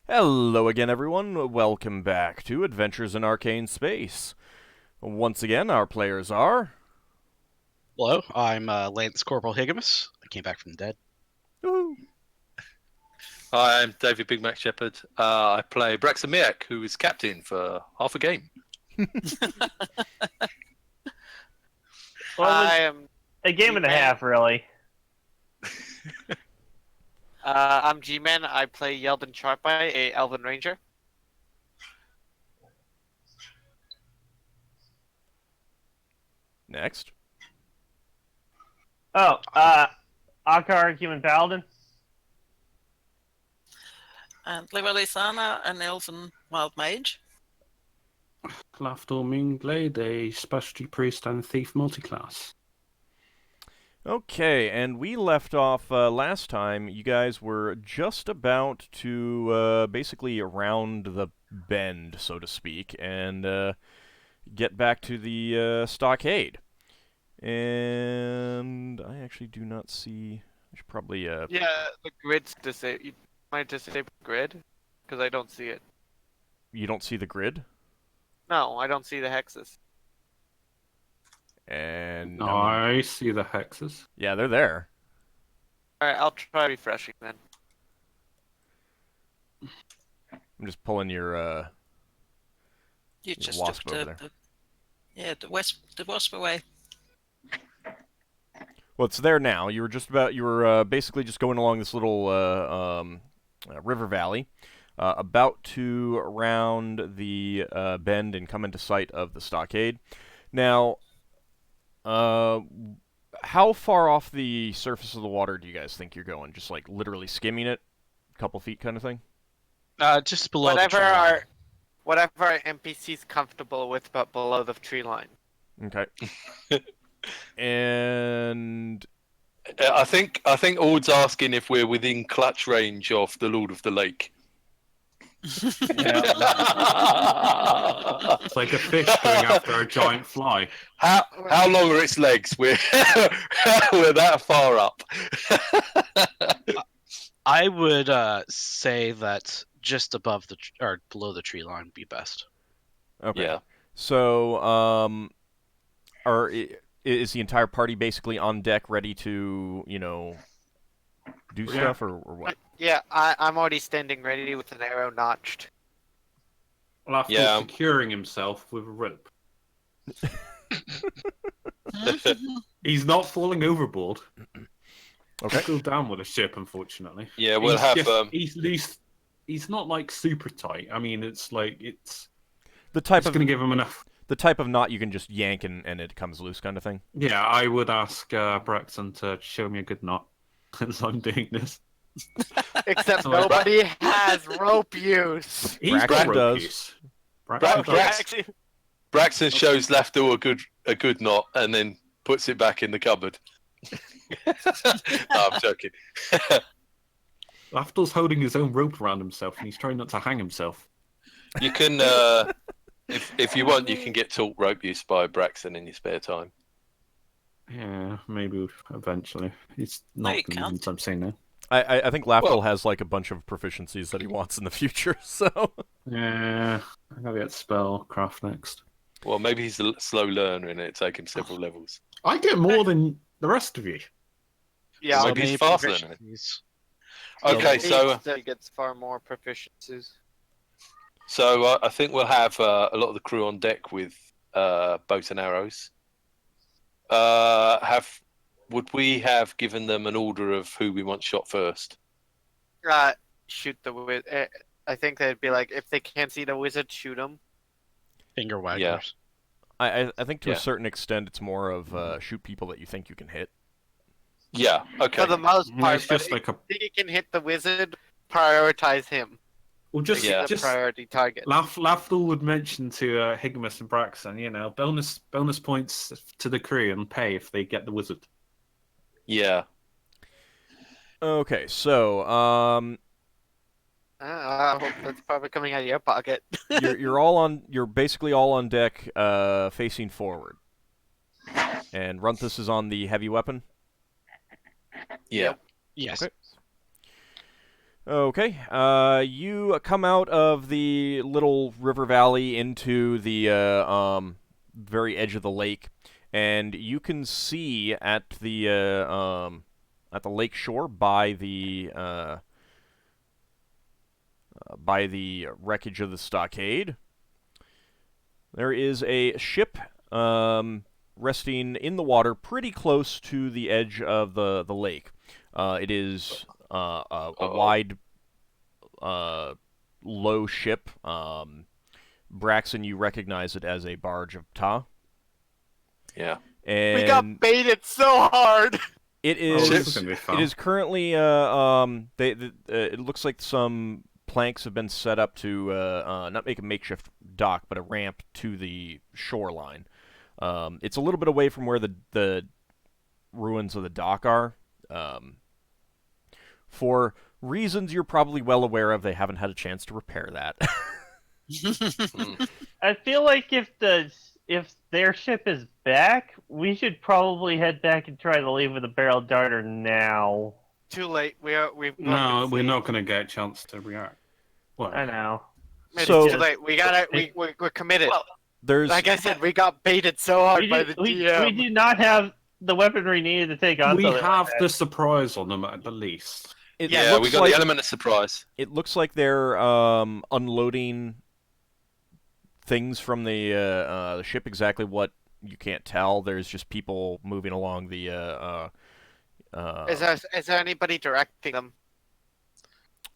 Hello again, everyone. Welcome back to Adventures in Arcane Space. Once again, our players are... Hello, I'm Lance Corporal Higgimus. I came back from the dead. Woohoo. Hi, I'm David Big Mac Shepherd. I play Braxon, who is captain for half a game. I am A game and a G-Man. half, really. I'm G-Man. I play Yeldan Sharpeye, a Elven Ranger. Next. Oh, Ockar, human paladin. And Levalithana, an elven wild mage. Lafdul Moonglade, a specialty priest and thief multiclass. Okay, and we left off last time. You guys were just about to basically round the bend, so to speak, and get back to the stockade. And I actually do not see... I should probably... Yeah, the grid's disabled. You might disable the grid, because I don't see it. You don't see the grid? No, I don't see the hexes. And... I see the hexes. yeah, they're there. Alright, I'll try refreshing then. I'm just pulling your You just wasp took over the, there. the wasp away. Well, it's there now. You were basically just going along this little river valley, about to round the bend and come into sight of the stockade. Now, how far off the surface of the water do you guys think you're going? Just like literally skimming it, a couple feet kind of thing? Just below Whatever the tree line. our NPC's comfortable with, but below the tree line. Okay. And I think Ord's asking if we're within clutch range of the Lord of the Lake. It's like a fish going after a giant fly. How long are its legs? We're we're that far up. I would say that just above or below the tree line would be best. okay. Yeah. So, is the entire party basically on deck, ready to, do stuff, or what? Yeah, I'm already standing ready with an arrow notched. Lafdul Yeah. securing himself with a rope. He's not falling overboard. Okay. He'll go down with a ship, unfortunately. Yeah, we'll He's have just- he's not like super tight. I mean, it's like it's The type of going to give him enough. the type of knot you can just yank and it comes loose, kind of thing. Yeah, I would ask Braxon to show me a good knot as I'm doing this. Except So, nobody has rope use. He's got Braxton rope does. use. Braxon Braxton does. Actually, Braxton shows Lafdul a good knot and then puts it back in the cupboard. No, I'm joking. Lafdul's holding his own rope around himself, and he's trying not to hang himself. You can, if you want, you can get taught rope use by Braxton in your spare time. Yeah, maybe eventually. He's No, not you going to can't. anytime soon now. I think Lafdul Well- has like a bunch of proficiencies that he wants in the future, so... Yeah, I gotta get spellcraft next. Well, maybe he's a slow learner and it'll take him several levels. I get more than the rest of you. yeah, Maybe he's fast learning. proficiencies. Okay, so he gets far more proficiencies. I think we'll have a lot of the crew on deck with bows and arrows. Would we have given them an order of who we want shot first? Shoot the wizard. I think they'd be like, if they can't see the wizard, shoot him. Finger wagglers. I think to Yeah. a certain extent it's more of shoot people that you think you can hit. Yeah. Okay. For the most Yeah, part, it's but just if like a you think you can hit the wizard, prioritize him. well, just Yeah. The just priority target. Lafdul would mention to Higgimus and Braxon, bonus points to the crew and pay if they get the wizard. Yeah. Okay, so, I hope that's probably coming out of your pocket. you're basically all on deck, facing forward. And Runthus is on the heavy weapon. Yeah. Yes. Okay. Okay, you come out of the little river valley into the very edge of the lake, and you can see at the lake shore by the wreckage of the stockade, there is a ship resting in the water pretty close to the edge of the lake. It is a wide, low ship. Braxon, you recognize it as a barge of Ptah. Yeah. And We got baited so hard. it this is. is gonna be fun. It is currently. It looks like some planks have been set up to not make a makeshift dock, but a ramp to the shoreline. It's a little bit away from where the ruins of the dock are. For reasons you're probably well aware of, they haven't had a chance to repair that. I feel like if their ship is back, we should probably head back and try to leave with a barrel darter now. Too late. We've No, we're not going to get a chance to react. Well, I know. It's So- too late. We're committed. Well, There's Like I said, we got baited so hard We by do, the we, DM. we do not have the weaponry needed to take on we something like have that. the surprise on them at the least. it Yeah, looks we got like the element of surprise. it looks like they're unloading things from the ship. Exactly what you can't tell. There's just people moving along the. Is there anybody directing them?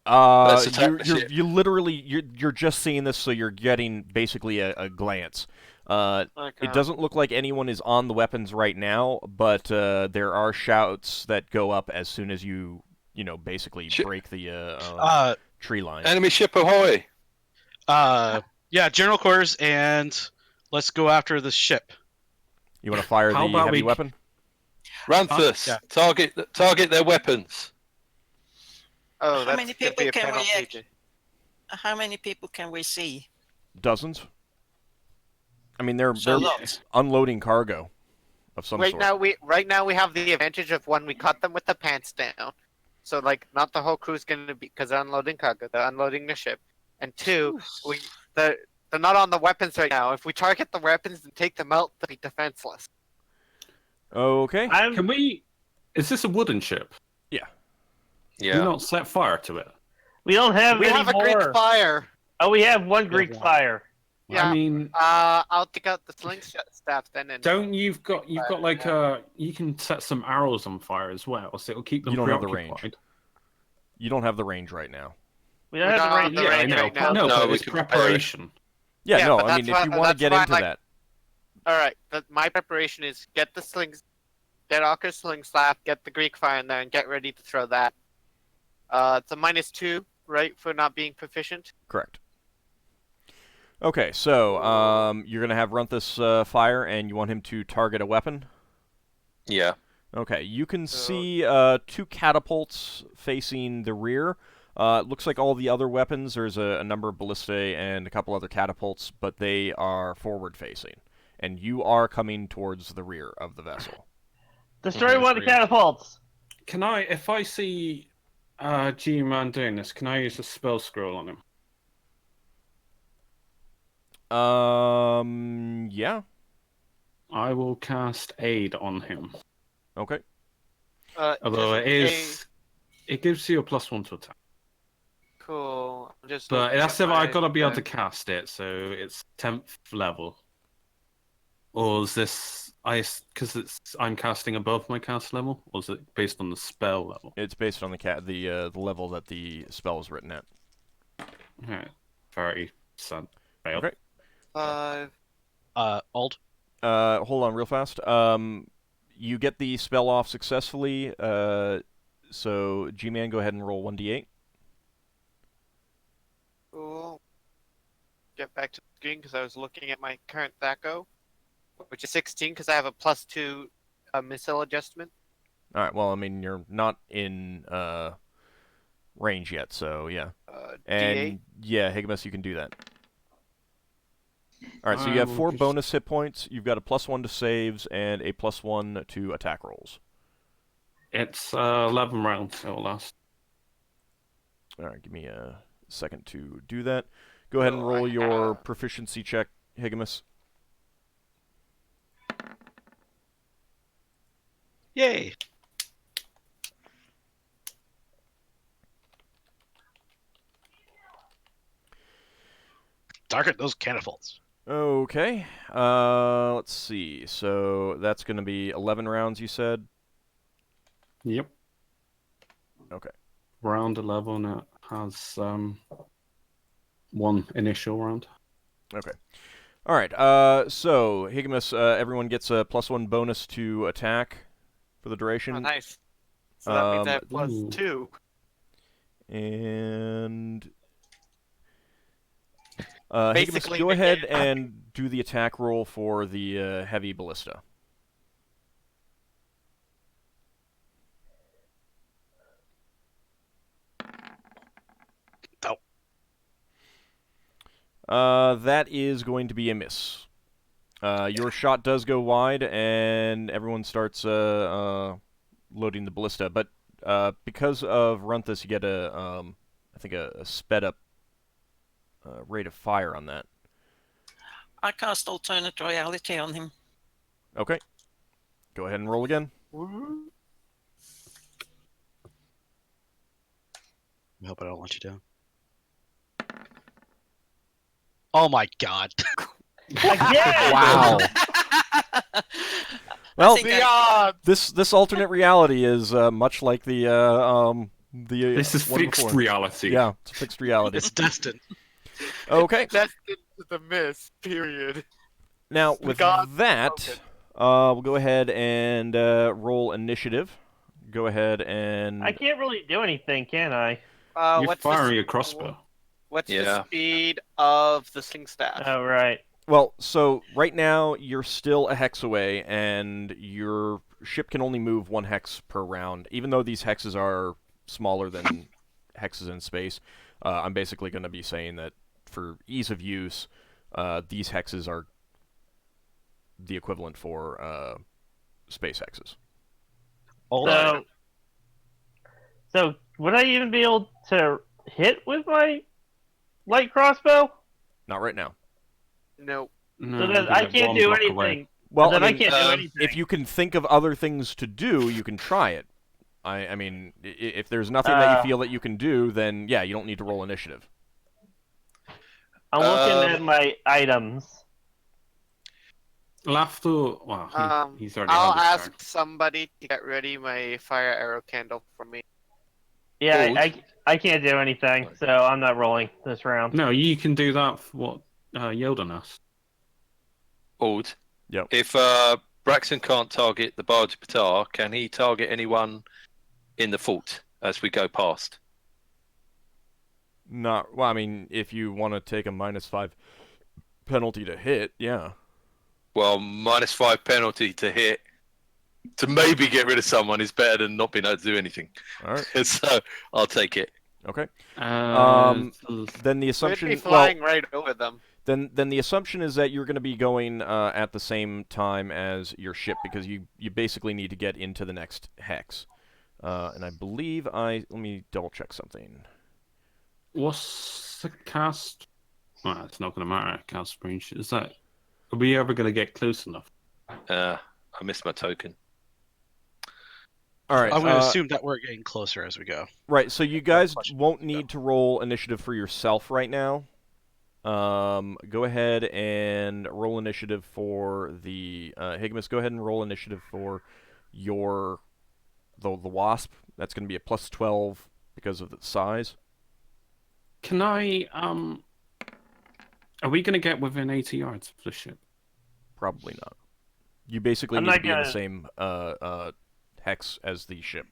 Let's attack the you're ship. you literally you're just seeing this, so you're getting basically a glance. It doesn't look like anyone is on the weapons right now, but there are shouts that go up as soon as you basically Shit. break the tree line. Enemy ship ahoy! Yeah, general quarters, and let's go after the ship. You want to fire How the about heavy we- weapon? Ranthus, Yeah. target their weapons. Oh, How that's many gonna people be a can we penalty. act- how many people can we see? Dozens. I mean, they're So lots. unloading cargo of some Right sort. now we have the advantage of when we cut them with the pants down. So like, not the whole crew's gonna be because they're unloading cargo. They're unloading the ship. And two, they're not on the weapons right now. If we target the weapons and take them out, they'll be defenseless. Okay. Can we? Is this a wooden ship? Can we Yeah. not set fire to it? We don't have We any have a more. Greek fire. Oh, we have one Greek one. fire. Yeah. I mean, I'll take out the slingshot staff then. And don't you've got like you can set some arrows on fire as well, so it'll keep them You don't have the preoccupied. range. You don't have the range right now. We don't We have don't the have range. the yet. I range know, right now. no, No, but we it's can prepare it. preparation. Yeah, Yeah, no, but I mean, that's if you why- want to that's get why, into like- that, all right, my preparation is get the slings, get Ockar's sling staff, get the Greek fire in there, and get ready to throw that. It's a -2, right, for not being proficient. correct. Okay, so you're gonna have Runthus fire, and you want him to target a weapon. Yeah. Okay, you can So- see two catapults facing the rear. It looks like all the other weapons, there's a number of ballistae and a couple other catapults, but they are forward-facing. And you are coming towards the rear of the vessel. Destroy one of the catapults. Can I, if I see G-Man doing this, can I use a spell scroll on him? Yeah, I will cast Aid on him. okay. Although Just it is, it gives you a +1 to attack. cool. I'm just But looking that's at if I my- gotta be able to cast it, so it's 10th level. Or is this because I'm casting above my cast level, or is it based on the spell level? It's based on the level that the spell is written at. Alright, 30%. Failed. Okay. 5. Ald. Hold on real fast. You get the spell off successfully, so G-Man, go ahead and roll 1d8. Cool. Get back to the screen because I was looking at my current THACO, which is 16 because I have a +2 missile adjustment. Alright, well, I mean, you're not in range yet, so yeah. And D8. yeah, Higgimus, you can do that. Alright, so you I have will 4 just- bonus hit points, you've got a +1 to saves, and a +1 to attack rolls. It's 11 rounds, it'll last. All right, give me a second to do that. Go ahead and roll your proficiency check, Higgimus. Yay! Target those catapults. Okay. Let's see. So that's going to be 11 rounds, you said? Yep. Okay. Round 11 it has one initial round. Okay. All right. So Higgimus, everyone gets a +1 bonus to attack for the duration. Oh, nice. So that means I have Ooh. +2. And Higgimus, Basically, go they ahead get- and do the attack roll for the heavy ballista. That is going to be a miss. Your shot does go wide, and everyone starts loading the ballista. But because of Runthus, you get I think a sped up rate of fire on that. I cast alternate reality on him. Okay. Go ahead and roll again. I hope I don't let you down. Oh my god. Again! Wow. Well, think The odds! this alternate reality is much like the This is one fixed before. reality. Yeah, it's a fixed reality. It's destined. Okay. That's the miss, period. Now with God- that, okay. we'll go ahead and roll initiative. Go ahead and I can't really do anything, can I? You're What's firing the, a crossbow. What's the Yeah. speed of the sling staff? Oh, right. well, so right now you're still a hex away, and your ship can only move 1 hex per round. Even though these hexes are smaller than hexes in space, I'm basically going to be saying that for ease of use, these hexes are the equivalent for space hexes. So would I even be able to hit with my light crossbow? Not right now. Nope. No, So you then can I get can't one do block anything. away. Well, then I I mean, can't do anything. if you can think of other things to do, you can try it. I mean, if there's nothing that you feel that you can do, then yeah, you don't need to roll initiative. I'm looking at my items. Lafdul, well, he's already I'll had his ask turn. somebody to get ready my fire arrow candle for me. Yeah, Old. I can't do anything, so I'm not rolling this round. No, you can do that for what Yeldan asked. Old. Yep. If Braxon can't target the Barge Batar, can he target anyone in the fort as we go past? Not well. I mean, if you want to take a -5 penalty to hit, yeah. Well, -5 penalty to hit to maybe get rid of someone is better than not being able to do anything. All right. So I'll take it. Okay. Uh, Then the We'd assumption. be Well, flying right over them. then the assumption is that you're going to be going at the same time as your ship because you basically need to get into the next hex. And I believe let me double check something. what's the cast? Well, it's not going to matter. Cast range. Is that? Are we ever going to get close enough? I missed my token. All right. I'm going to assume that we're getting closer as we go. Right. So you guys question. won't need to roll initiative for yourself right now. Go ahead and roll initiative for the Higgimus. Go ahead and roll initiative for the wasp. That's going to be a +12 because of the size. Can I? Are we going to get within 80 yards of the ship? Probably not. You basically I'm need to not be in the gonna- same hex as the ship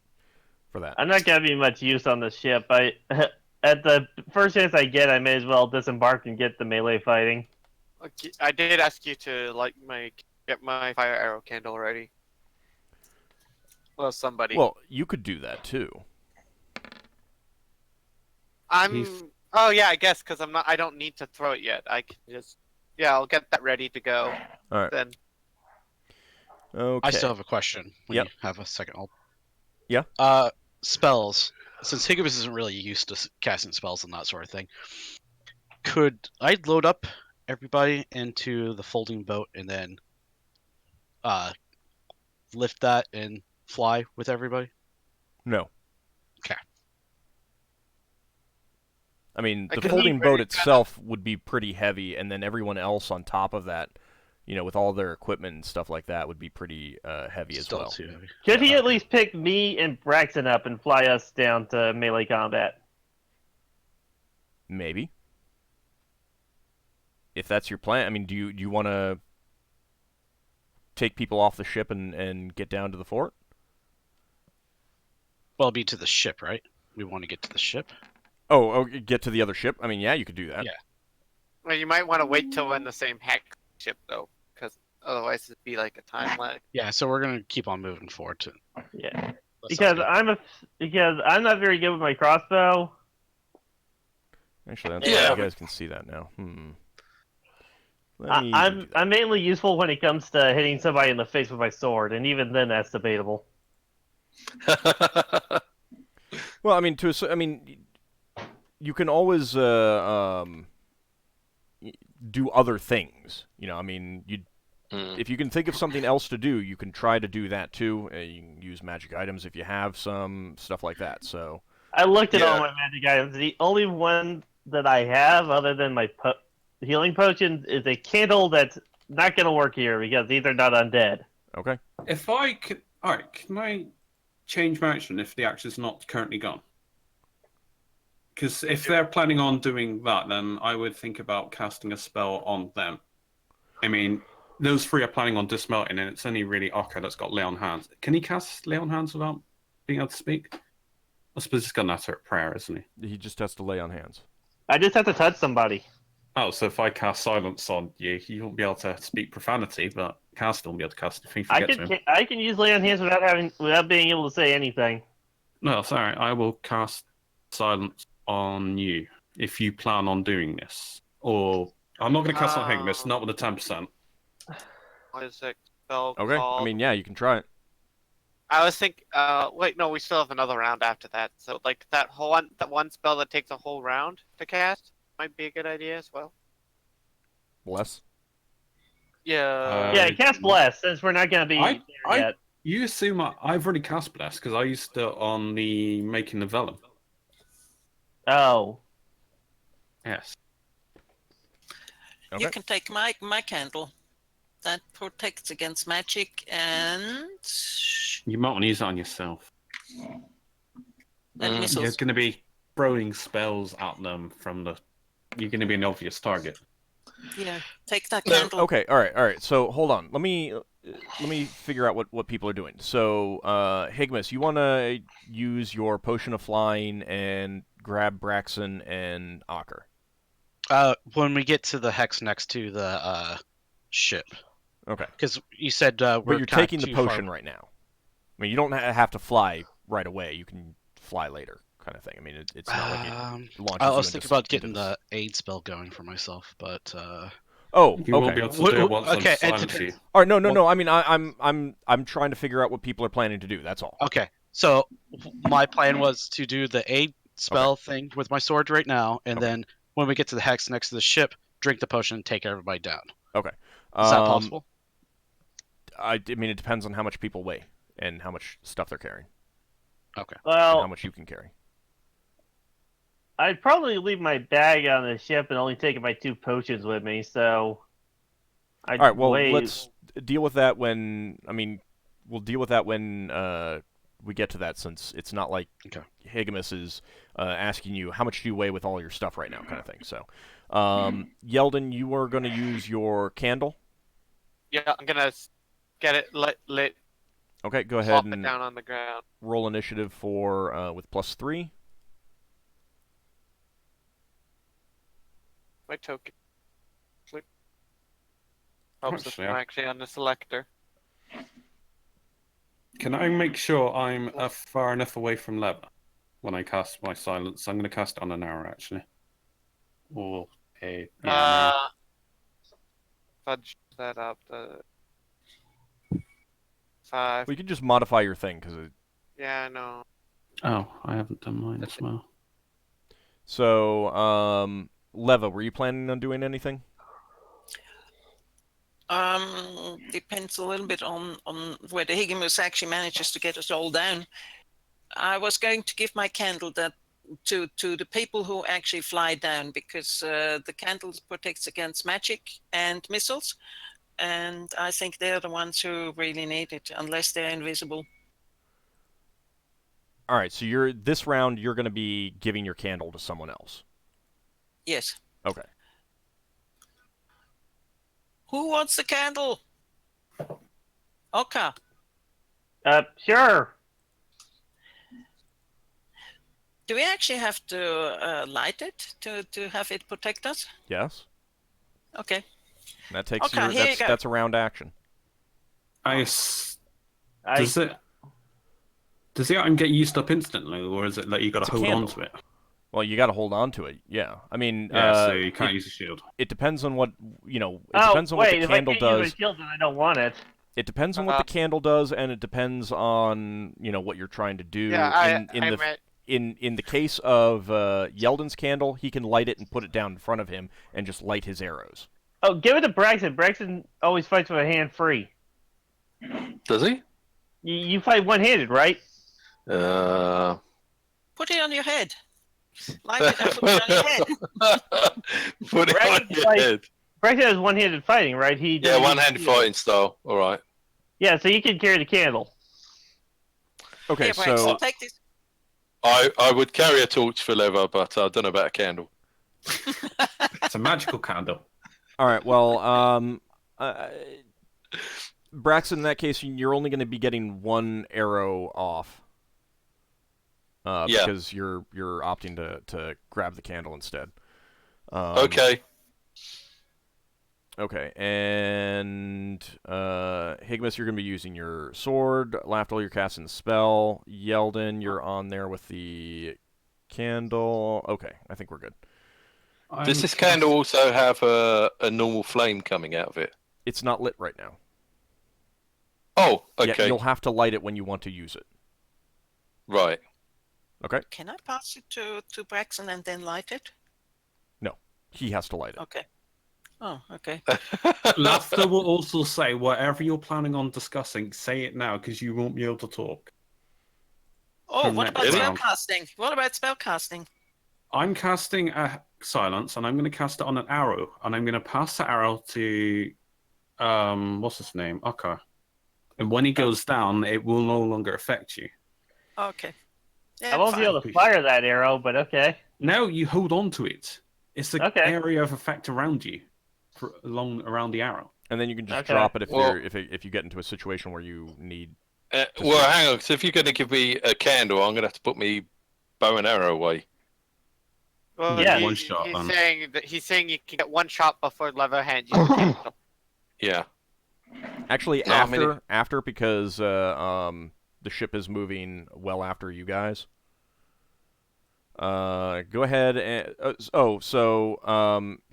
for that. I'm not gonna be much use on the ship. At the first chance I get, I may as well disembark and get the melee fighting. Okay, I did ask you to get my fire arrow candle ready. Well, somebody. Well, you could do that too. he's- Oh yeah, I guess because I don't need to throw it yet. I can just. Yeah, I'll get that ready to go. All right. Then. Okay. I still have a question. When Yep. you have a second. Yeah. Spells. since Higgimus isn't really used to casting spells and that sort of thing, could I load up everybody into the folding boat and then lift that and fly with everybody? No. Okay. I mean, I the could folding leave boat very itself would be pretty heavy, and then everyone else on top of that, with all their equipment and stuff like that, would be pretty heavy as Still well. too heavy. Could he Yeah. at least pick me and Braxon up and fly us down to melee combat? Maybe. If that's your plan. I mean, do you want to take people off the ship and get down to the fort? Well, it'll be to the ship, right? We want to get to the ship. Oh, get to the other ship? I mean, yeah, you could do that. Yeah. Well, you might want to wait till we're in the same hex ship though, because otherwise it'd be like a time lag. Yeah, so we're gonna keep on moving forward to. Yeah, That because sounds I'm not very good with my crossbow. Actually, that's Yeah. you guys can see that now. Let me do I'm that. mainly useful when it comes to hitting somebody in the face with my sword, and even then that's debatable. Well, I mean, you can always do other things. I mean, if you can think of something else to do, you can try to do that too. You can use magic items if you have some stuff like that. So I looked at Yeah. all my magic items. The only one that I have, other than my healing potions, is a candle that's not going to work here because these are not undead. okay. If I could, all right, can I change my action if the action's not currently gone? Because if they're planning on doing that, then I would think about casting a spell on them. I mean, those three are planning on dismounting, and it's only really Ockar that's got lay on hands. Can he cast lay on hands without being able to speak? I suppose he's got an utter prayer, isn't he? He just has to lay on hands. I just have to touch somebody. Oh, so if I cast silence on you, you won't be able to speak profanity, but cast won't be able to cast if you I forget to him. can use lay on hands without being able to say anything. No, sorry, I will cast silence on you if you plan on doing this. Or I'm not going to cast on Higgimus, not with a 10%. What is it spell Okay. called? I mean, yeah, you can try it. I was thinking. Wait, no, we still have another round after that. So like that one spell that takes a whole round to cast might be a good idea as well. Bless. Yeah. Yeah, cast bless since we're not going to be I- there yet. You assume I've already cast Bless because I used it on the making the vellum. Oh, Yes. Okay. You can take my candle. That protects against magic and You might want to use it on yourself. You're missiles. going to be throwing spells at them from the. You're going to be an obvious target. Yeah, take that candle. Okay. All right. So hold on. Let me figure out what people are doing. So, Higgimus, you want to use your potion of flying and grab Braxon and Ockar. when we get to the hex next to the ship, Okay. because you said we're But you're kinda taking the too far- potion right now. I mean, you don't have to fly right away. You can fly later, kind of thing. I mean, it's not like it launches I you was into thinking about into getting this- the aid spell going for myself, but Oh, You won't be okay. able to do it once Okay, I'm and silent to- you. All right. No. I mean, I'm trying to figure out what people are planning to do. That's all. okay. So my plan was to do the aid spell thing with my sword right now, and Okay. then when we get to the hex next to the ship, drink the potion and take everybody down. Okay. Is that possible? I mean, it depends on how much people weigh and how much stuff they're carrying, Okay. and well, how much you can carry. I'd probably leave my bag on the ship and only take my 2 potions with me. So, All right. Well, let's deal with that when. I mean, we'll deal with that when we get to that, since it's not like Okay. Higgimus is asking you how much do you weigh with all your stuff right now, kind of thing. So, Yeldan, you are going to use your candle. Yeah, I'm gonna get it lit. Okay, go ahead Plop it and down on the ground. roll initiative for with +3. My token. Click. Helps if Actually, I'm actually on the selector. Can I make sure I'm far enough away from Lever when I cast my silence? I'm going to cast it on an arrow, actually. Or a. Yeah, Fudge that up to 5. Well, you can just modify your thing because Yeah, I know. Oh, I haven't done mine as well. So, Leva, were you planning on doing anything? Depends a little bit on whether Higgimus actually manages to get us all down. I was going to give my candle to the people who actually fly down, because the candle protects against magic and missiles, and I think they're the ones who really need it, unless they're invisible. All right, so this round you're going to be giving your candle to someone else. Yes. Okay. Who wants the candle? Ockar. Sure. Do we actually have to light it to have it protect us? Yes. Okay. And that takes Okay, here you go. that's a round action. Does the item get used up instantly, or is it that you got to hold on to it? Well, you got to hold on to it. Yeah. I mean, so you can't use a shield. It depends on what depends on what the candle if I can't does. use a shield, then I don't want it. It depends on what the candle does, and it depends on what you're trying to do. Yeah, In the case of Yeldan's candle, he can light it and put it down in front of him and just light his arrows. Oh, give it to Braxon. Braxon always fights with a hand free. Does he? You fight one-handed, right? Put it on your head. Light it and put it on your head. Put it on your head. Braxon has one-handed fighting, right? Yeah, one-handed fighting style. All right. Yeah, so you can carry the candle. Okay, Here, Braxon, so take this. I would carry a torch for Lever, but I don't know about a candle. It's a magical candle. all right. Well, Braxon, in that case, you're only going to be getting one arrow off. Yeah. Because you're opting to grab the candle instead. Okay. Okay, and Higgimus, you're going to be using your sword. Lafdul, you're casting the spell. Yeldan, you're on there with the candle. Okay, I think we're good. Does this candle also have a normal flame coming out of it? It's not lit right now. Oh, Yeah, okay. you'll have to light it when you want to use it. Right. Okay? Can I pass it to Braxon and then light it? No, he has to light it. Okay. Oh, okay. Laughter will also say, whatever you're planning on discussing, say it now, because you won't be able to talk. Oh, what about Really? spellcasting? What about spellcasting? I'm casting a silence, and I'm going to cast it on an arrow, and I'm going to pass the arrow to, what's his name? Ockar. And when he goes down, it will no longer affect you. Okay. Yeah, I won't be able to fire that arrow, but okay. Now you hold on to it. It's the Okay. area of effect around you, around the arrow. And then you can just Okay. drop it if Well- if you get into a situation where you need. Well, hang on. So if you're going to give me a candle, I'm going to have to put me bow and arrow away. Well, Yeah. One shot, he's saying you can get one shot before Lever hands you the candle. Yeah. Actually, No, I mean after because the ship is moving well after you guys. Go ahead and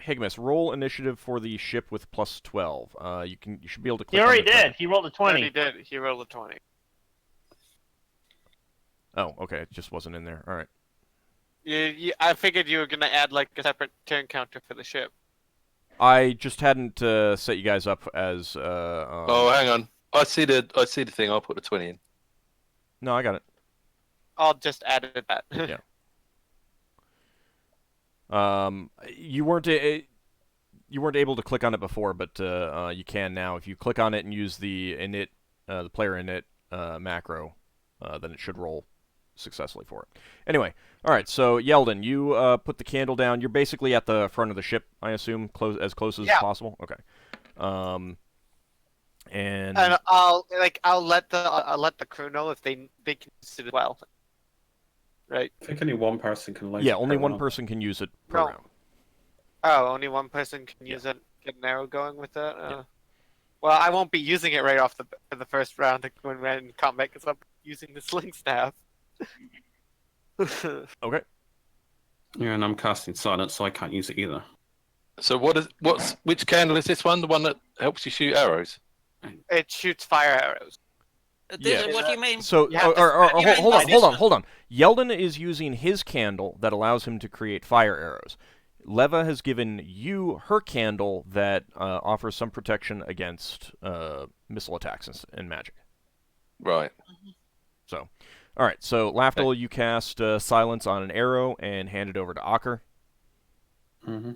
Higgimus, roll initiative for the ship with +12. You should be able to click. He already on the did. He rolled a 20. He did. He rolled a 20. Oh, okay, it just wasn't in there. All right. I figured you were gonna add like a separate turn counter for the ship. I just hadn't set you guys up as. Oh, hang on. I see the thing. I'll put the 20 in. No, I got it. I'll just add that. Yeah. You weren't able to click on it before, but you can now. If you click on it and use the init, the player init macro, then it should roll successfully for it. Anyway, all right. So Yeldan, you put the candle down. You're basically at the front of the ship, I assume, as close as possible. Okay. And I'll let the crew know if they can use it as well. Right. I think only one person can light yeah, it only per one round. person can use it per No. round. Oh, only one person can use it. Get an arrow going with it. Well, I won't be using it right off for the first round when we're in combat because I'm using the sling staff. Okay. Yeah, and I'm casting silence, so I can't use it either. So which candle is this one? The one that helps you shoot arrows? It shoots fire arrows. Yeah. What do you mean? So, You have to spend your hold on, invitation. hold on. Yeldan is using his candle that allows him to create fire arrows. Leva has given you her candle that offers some protection against missile attacks and magic. Right. So, all right. So, Lafdul, you cast silence on an arrow and hand it over to Ockar. Mm-hmm.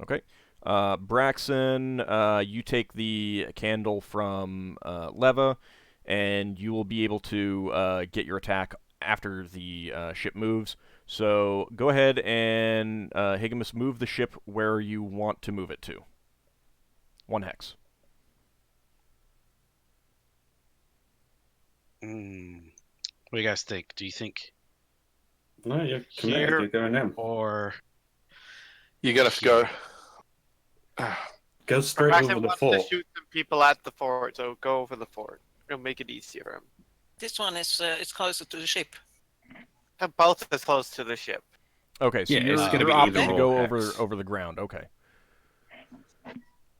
Okay. Braxon, you take the candle from Leva, and you will be able to get your attack after the ship moves. So go ahead and Higgimus, move the ship where you want to move it to. 1 hex. What do you guys think? Do you think No, you're committed. Here- You're going in. or You're gonna have to go. Go straight Braxton over the wants fort. to shoot some people at the fort, so go over the fort. It'll make it easier for him. This one is it's closer to the ship. Both as close to the ship. Okay, so Yeah, you're, it's gonna you're be opting either to or go hex. over the ground. Okay.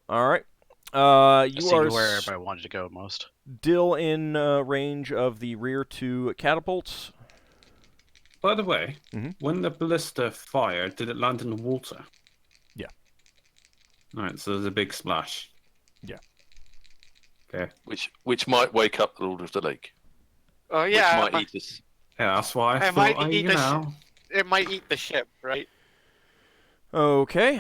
All right. You seeing are where everybody wanted to go most? still in range of the rear 2 catapults. By the way, Mhm. when the ballista fired, did it land in the water? Yeah. Alright, so there's a big splash. Yeah. Okay. Which might wake up the Lord of the Lake. Oh Which yeah, might eat us. Yeah, that's why I It might thought, eat you the know. it might eat the ship, right? Okay.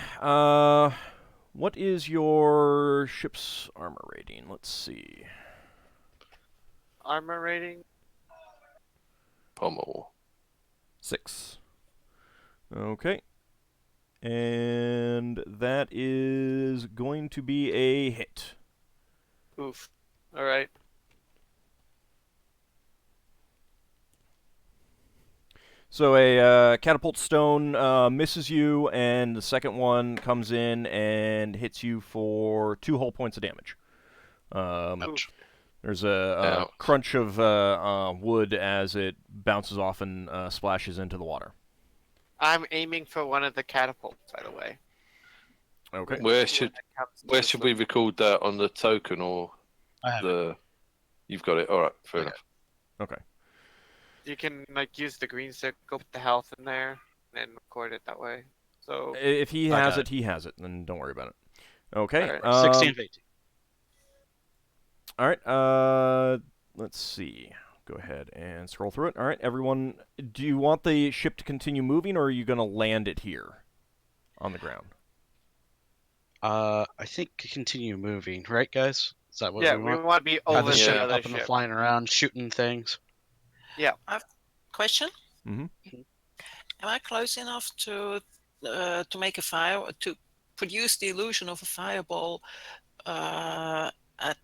What is your ship's armor rating? Let's see. Armor rating. Pommel. 6. Okay. And that is going to be a hit. Oof. All right. So a catapult stone misses you, and the second one comes in and hits you for 2 whole points of damage. Ouch. There's a Ouch. crunch of wood as it bounces off and splashes into the water. I'm aiming for one of the catapults, by the way. Okay. Where should Where we record that on the token or I have it. the? You've got it. All right, fair Okay. enough. Okay. You can like use the green circle, put the health in there, and record it that way. So If he I has got it, he has it. Then don't worry about it. Okay. Alright. 16 of 18. All right. Let's see. Go ahead and scroll through it. All right, everyone. Do you want the ship to continue moving, or are you going to land it here on the ground? I think continue moving, right, guys? Is that what yeah, we we want? want to be Have over the the ship other up and ship. flying around, shooting things. Question: Mm-hmm. Am I close enough to make a fire, to produce the illusion of a fireball at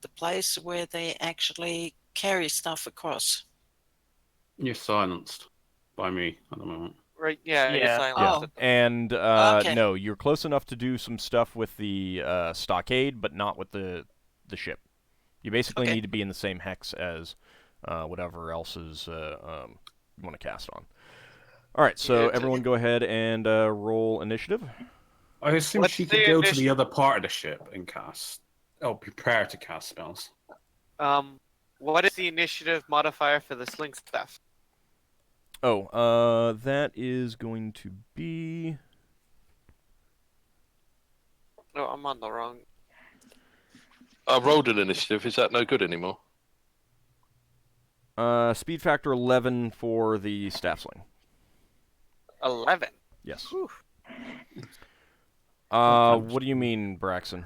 the place where they actually carry stuff across? You're silenced by me at the moment. Right? Yeah. You're Yeah. silenced. Oh. And Okay. no, you're close enough to do some stuff with the stockade, but not with the ship. You basically Okay. need to be in the same hex as whatever else is you want to cast on. All right, so Yeah, everyone go ahead and roll initiative. I assume What's she the could go to the initiative? other part of the ship and cast. Oh, prepare to cast spells. What is the initiative modifier for the sling staff? Oh, that is going to be... No, I'm on the wrong. I rolled an initiative. Is that no good anymore? Speed factor 11 for the staff sling. 11. Yes. Whew. What do you mean, Braxon?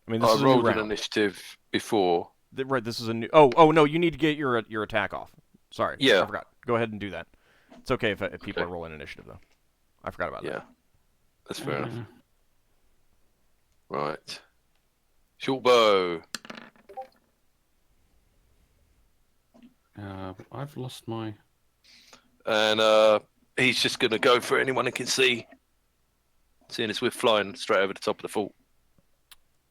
I mean, this I is a new rolled an round. initiative before. Right, this is a new... Oh, no, you need to get your attack off. Sorry, Yeah. I forgot. Go ahead and do that. It's okay if people Okay. are rolling initiative, though. I forgot about Yeah, that. that's fair enough. Right. Short bow. I've lost my. And he's just going to go for anyone he can see. Seeing as we're flying straight over the top of the fort.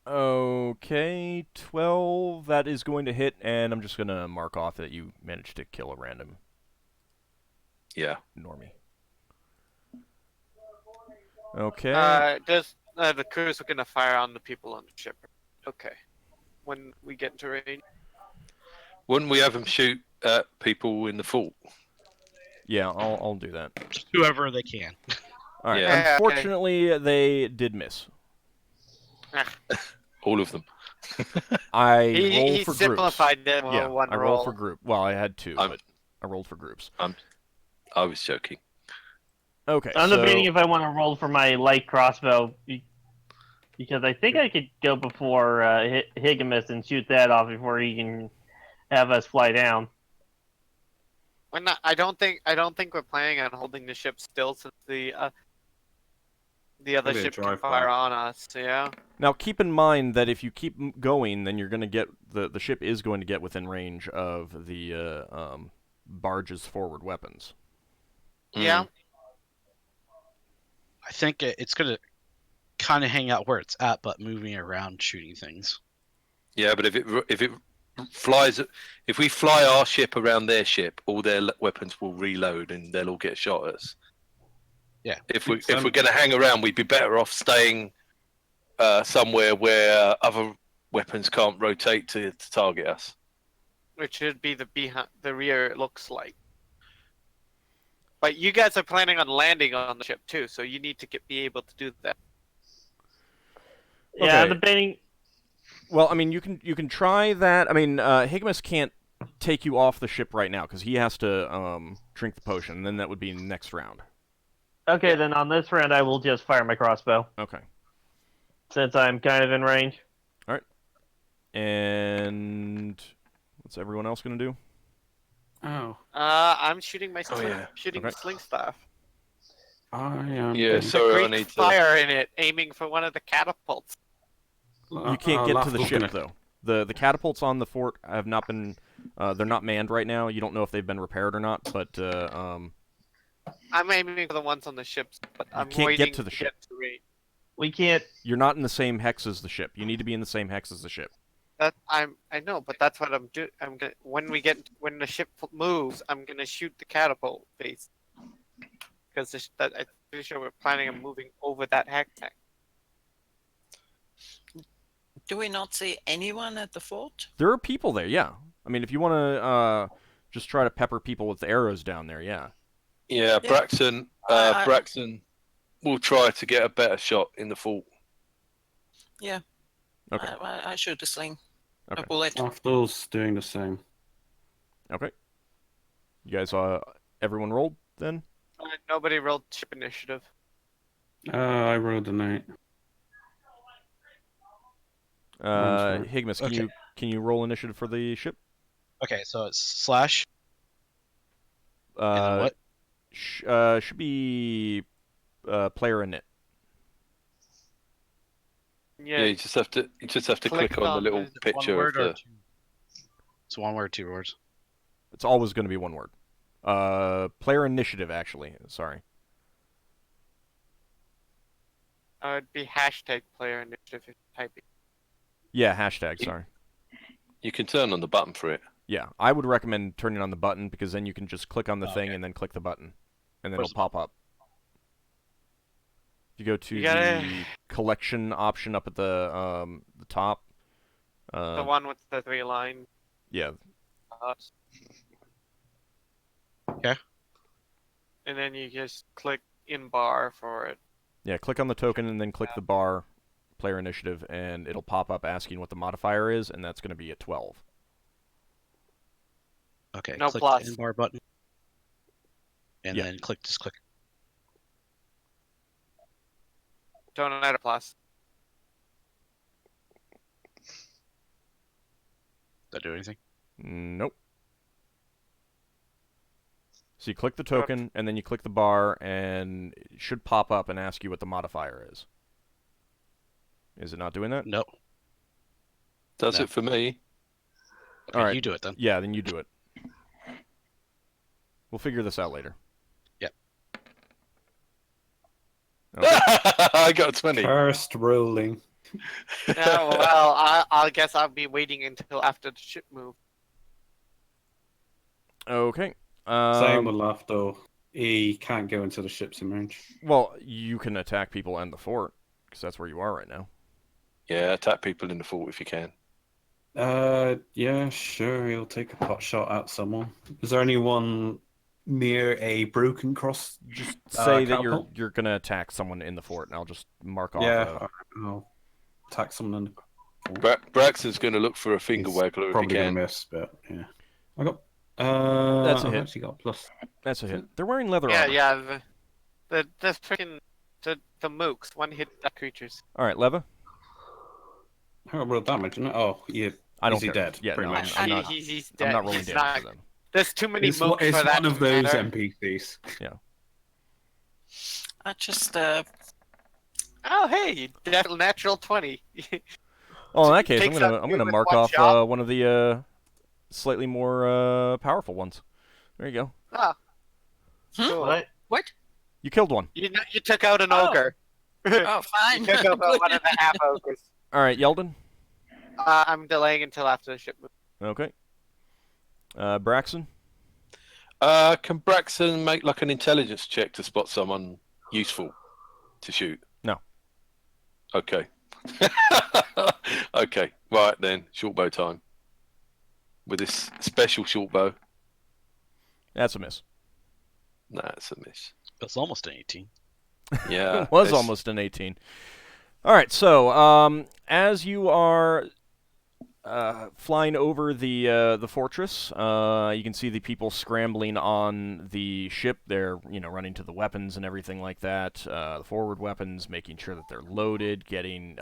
Okay, 12. That is going to hit, and I'm just going to mark off that you managed to kill a random Yeah. normie. Okay. Does the crews are gonna fire on the people on the ship? Okay. When we get into range. Wouldn't we have them shoot at people in the fort? Yeah, I'll do that. Whoever they can. All right. Yeah. Yeah, okay. Unfortunately, they did miss. All of them. I He rolled for groups. simplified it with Yeah, one I roll. rolled for group. Well, I had two, I'm- but I rolled for groups. I was joking. Okay, I'm so debating if I want to roll for my light crossbow because I think I could go before Higgimus and shoot that off before he can have us fly down. We're not, I don't think we're planning on holding the ship still since the other Maybe a ship can drive-by. fire on us. Yeah. now keep in mind that if you keep going, then you're going to get the ship is going to get within range of the barge's forward weapons. Yeah. I think it's gonna kind of hang out where it's at, but moving around, shooting things. Yeah, but if it flies, if we fly our ship around their ship, all their weapons will reload and they'll all get shot at us. Yeah. If we're going to hang around, we'd be better off staying somewhere where other weapons can't rotate to target us. Which should be the rear. It looks like. But you guys are planning on landing on the ship too, so you need to be able to do that. Yeah, I'm Okay. debating. Well, I mean, you can try that. I mean, Higgimus can't take you off the ship right now because he has to drink the potion, and then that would be next round. Okay, then on this round I will just fire my crossbow Okay. since I'm kind of in range. And what's everyone else going to do? Oh, I'm shooting my yeah. shooting Okay. sling staff. I am. Yeah, There's sorry, a I great need to. fire in it, aiming for one of the catapults. You can't get to the ship though. The catapults on the fort have not been. They're not manned right now. You don't know if they've been repaired or not, but I'm aiming for the ones on the ships, but I'm can't get waiting to the ship. get to rate. We can't. you're not in the same hex as the ship. You need to be in the same hex as the ship. I know, but that's what I'm doing. I'm gonna when the ship moves, I'm gonna shoot the catapult face because I'm pretty sure we're planning on moving over that hex. Do we not see anyone at the fort? There are people there, yeah. I mean, if you want to just try to pepper people with the arrows down there, yeah. Yeah, Yeah. Braxon. Braxon will try to get a better shot in the fort. Yeah. Okay. I shoot a sling. Okay. A bullet. Lafdul's doing the same. Okay. You guys, everyone rolled then? Nobody rolled ship initiative. I rolled an 8. Sorry. Higgimus, Okay. can you roll initiative for the ship? Okay, so it's slash. And then what? Should be player init. Yeah, you just have to click on the little Is it one picture of word or the. two? It's one word, 2 words. It's always going to be one word. Player initiative, actually. Sorry. It'd be hashtag player initiative if you're typing. Yeah, hashtag. Sorry. You can turn on the button for it. Yeah, I would recommend turning on the button because then you can just click on the Oh, thing okay. and then click the button, and then Where's it'll pop up. You go to You gotta- the collection option up at the top. The one with the 3 lines. Yeah. Okay. And then you just click in bar for it. Yeah, click on the token and then click the bar, player initiative, and it'll pop up asking what the modifier is, and that's going to be a 12. Okay, No click plus. the end bar button. And Yeah. then just click. Don't add a plus. Does that do anything? Nope. So you click the token, and then you click the bar, and it should pop up and ask you what the modifier is. Is it not doing that? No. Does No. it for me? Okay, All right. you do it then. Yeah, then you do it. We'll figure this out later. Yep. Okay. I got a 20. First rolling. Yeah, well, I guess I'll be waiting until after the ship move. Okay. Same with Lafdul. He can't go into the ship's in range. Well, you can attack people and the fort, because that's where you are right now. Yeah, attack people in the fort if you can. Yeah, sure. He'll take a pot shot at someone. Is there anyone near a broken cross? Just say that catapult? you're gonna attack someone in the fort, and I'll just mark off. Yeah, I'll attack someone. Braxton's going to look for a finger He's waggler if he probably can. gonna miss, but yeah. I got. That's a I've hit. actually got plus. That's a hit. They're wearing leather Yeah, armor. yeah. The freaking the mooks one hit that creatures. All right, Leva. How about damage? Isn't it? Oh, yeah. I don't Is he care. dead? Yeah, pretty no, much. I'm not. He's I'm dead. not rolling He's damage not- for them. There's too many It's, mooks it's for that one of to those matter. NPCs. I just Oh, hey, natural 20. Oh, in that case, Takes I'm out gonna two with mark one off shot. one of the slightly more powerful ones. There you go. Ah, Hmm? cool. what? You killed one. You took out an Oh. ogre. Oh, fine. You took out Good. one of the half ogres. All right, Yeldan. I'm delaying until after the ship moves. Okay. Braxon. Can Braxton make like an intelligence check to spot someone useful to shoot? No. Okay. Okay. Right then. Short bow time. With this special short bow. That's a miss. That's a miss. That's almost an 18. Yeah. It was it's- almost an 18. All right, so as you are flying over the fortress, you can see the people scrambling on the ship. They're running to the weapons and everything like that. The forward weapons, making sure that they're loaded. Getting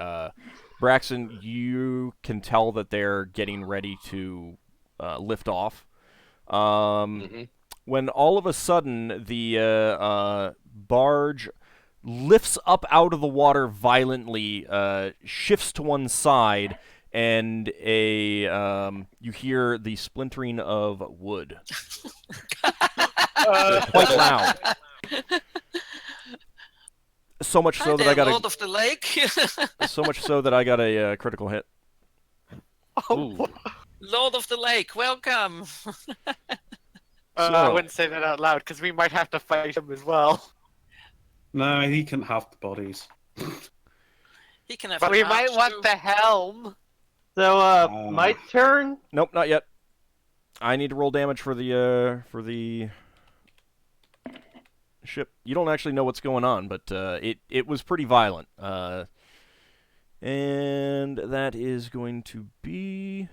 Braxton, you can tell that they're getting ready to lift off. When all of a sudden the barge lifts up out of the water violently, shifts to one side, and you hear the splintering of wood. Quite loud. So much so Hi that there, I got Lord of the Lake. so much so that I got a critical hit. Ooh. Lord of the Lake, welcome. I So- wouldn't say that out loud because we might have to fight him as well. No, he can have the bodies. He can have But a we pouch might want too. the helm. So, my turn. Nope, not yet. I need to roll damage for the ship. You don't actually know what's going on, but it was pretty violent. And that is going to be.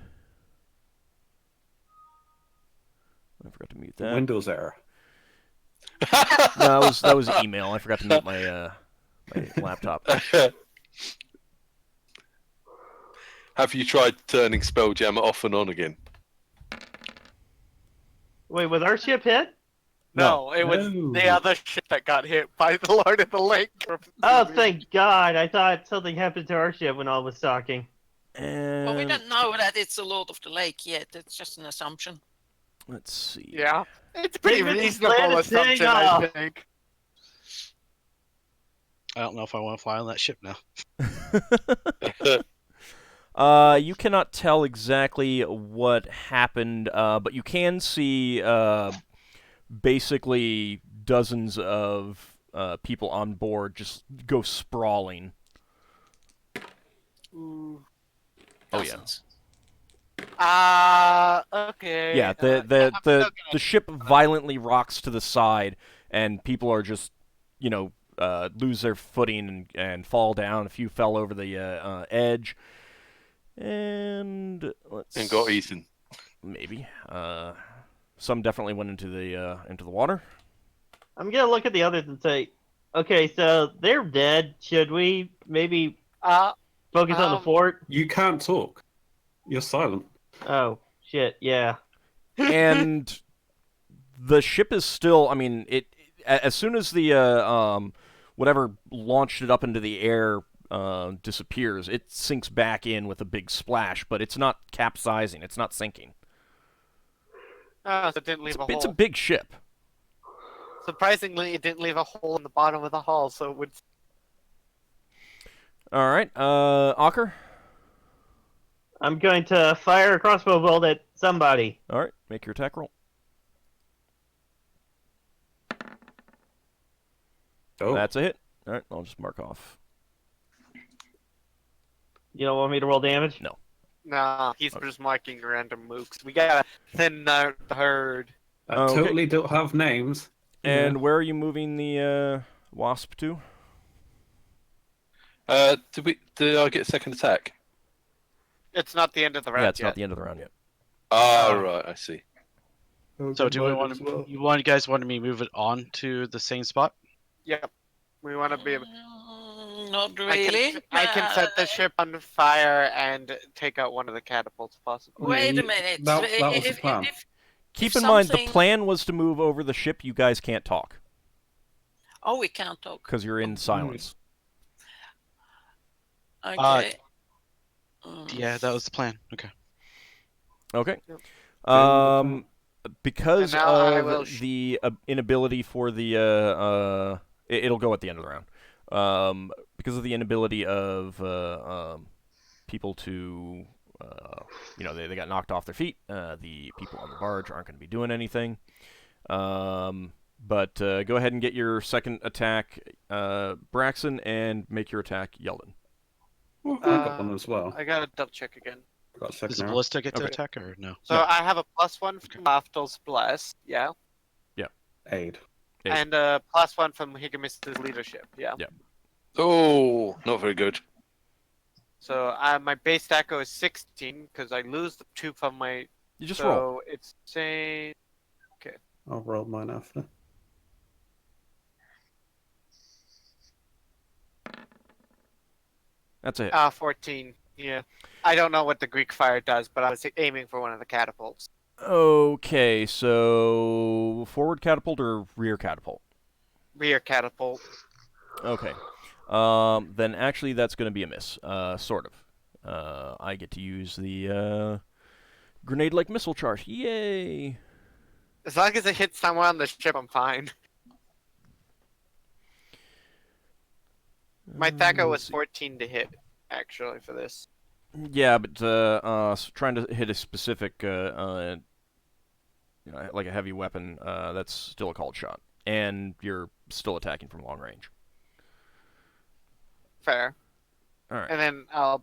I forgot to mute that. Windows error. No, that was email. I forgot to mute my laptop. Have you tried turning Spelljammer off and on again? Wait, was our ship hit? No, it was No. the other ship that got hit by the Lord of the Lake. Oh, thank God! I thought something happened to our ship when I was talking. And Well, we don't know that it's the Lord of the Lake yet. It's just an assumption. let's see. Yeah, it's a pretty Maybe it's reasonable planned to assumption, take I off. think. I don't know if I want to fly on that ship now. You cannot tell exactly what happened, but you can see basically dozens of people on board just go sprawling. Oh yeah, Dozens. Okay. yeah. I'm The still gonna- ship violently rocks to the side, and people are just lose their footing and fall down. A few fell over the edge. And let's And got eaten. maybe. Some definitely went into the water. I'm gonna look at the others and say, okay, so they're dead. Should we maybe focus on the fort? You can't talk. You're silent. Oh shit! Yeah. And the ship is still. I mean, as soon as the whatever launched it up into the air disappears, it sinks back in with a big splash. But it's not capsizing. It's not sinking. so it didn't leave a It's a hole. big ship. Surprisingly, it didn't leave a hole in the bottom of the hull, so it would. All right, Ockar. I'm going to fire a crossbow bolt at somebody. All right, make your attack roll. Oh, That's a hit. All right, I'll just mark off. You don't want me to roll damage? No. Nah, he's just marking random mooks. We gotta thin out the herd. Okay. Totally don't have names. And where are you moving the wasp to? Did I get second attack? It's not the end of the round Yeah, it's yet. not the end of the round yet. Oh, right, I see. So do we want to? You guys wanted me to move it on to the same spot? Yep. We want to be. Not really. I can set the ship on fire and take out one of the catapults, possibly. Wait a minute. That was the plan. Keep if in mind, the something- plan was to move over the ship. You guys can't talk Oh, we can't talk. because you're in silence. Okay. Yeah, that was the plan. Okay. Okay. Yep. Because And now I of will the inability for the it'll go at the end of the round. Because of the inability of people to they got knocked off their feet. The people on the barge aren't going to be doing anything. But go ahead and get your second attack, Braxon, and make your attack, Yeldan. I got one as well. I gotta double check again. Got a second Does the arrow. ballista get to Okay. attack or no? So No. I have a +1 from Lafdul's Bless, yeah, Aid. Aid. and a +1 from Higgimus' leadership, yeah. Yeah. Oh, not very good. So my base stack is 16 because I lose the 2 from my. You just so roll. it's saying I'll roll mine after. That's it. 14. Yeah, I don't know what the Greek fire does, but I was aiming for one of the catapults. Okay, so forward catapult or rear catapult? Rear catapult. Okay. Then actually that's going to be a miss. Sort of. I get to use the grenade-like missile charge. Yay! As long as it hits someone on the ship, I'm fine. My Thaco was 14 to hit, actually, for this. Yeah, but trying to hit a specific, like a heavy weapon, that's still a called shot. And you're still attacking from long range. Fair. All right. And then I'll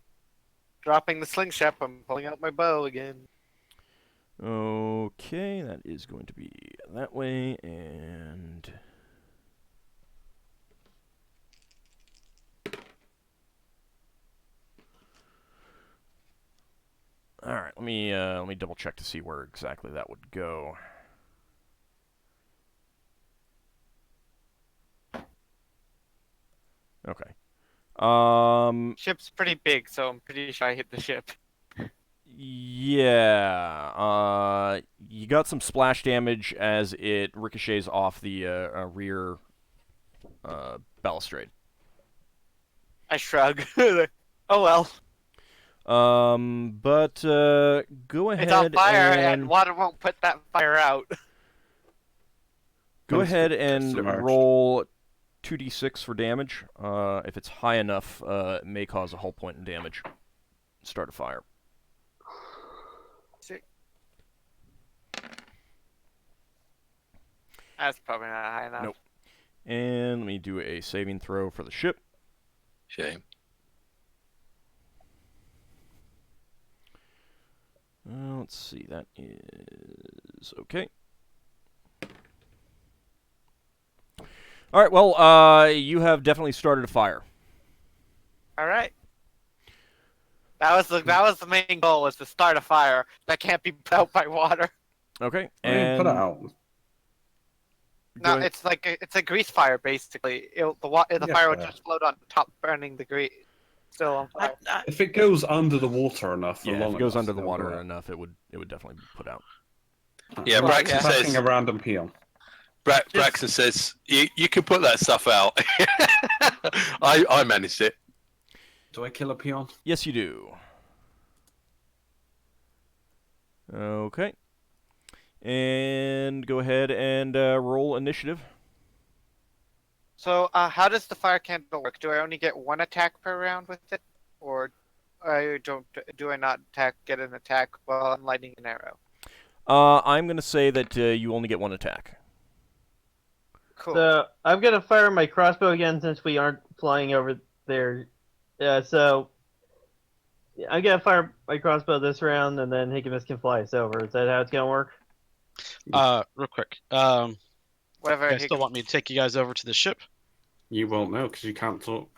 dropping the slingshot. I'm pulling out my bow again. Okay, that is going to be that way, and... All right, let me double check to see where exactly that would go. Okay. Ship's pretty big, so I'm pretty sure I hit the ship. Yeah. You got some splash damage as it ricochets off the rear balustrade. I shrug. Oh well. But go ahead It's on fire, and water won't put that fire out. go ahead and submerged. roll 2d6 for damage. If it's high enough, it may cause a whole point in damage. Start a fire. That's probably not high enough. Nope. And let me do a saving throw for the ship. Shame. Let's see, that is okay. All right, well, you have definitely started a fire. All right. That was the main goal, was to start a fire that can't be put out by water. Okay, I mean, and put it out. No, ahead. it's a grease fire basically. The Yeah, fire would fair. just float on top, burning the grease. Still on fire. If it goes under the water enough, for Yeah, long if it goes enough, under the it'll water go enough, it would definitely be put out. out. Yeah, Right, Braxon yeah. Passing says. a random peon. Braxon says you can put that stuff out. I managed it. Do I kill a peon? Yes, you do. Okay. And go ahead and roll initiative. So, how does the fire candle work? Do I only get one attack per round with it, or do I not get an attack while I'm lighting an arrow? I'm going to say that you only get one attack. Cool. So I'm gonna fire my crossbow again since we aren't flying over there. So I'm gonna fire my crossbow this round, and then Higgimus can fly us over. Is that how it's gonna work? Real quick. Whatever. You guys still want me to take you guys over to the ship? You won't know because you can't talk.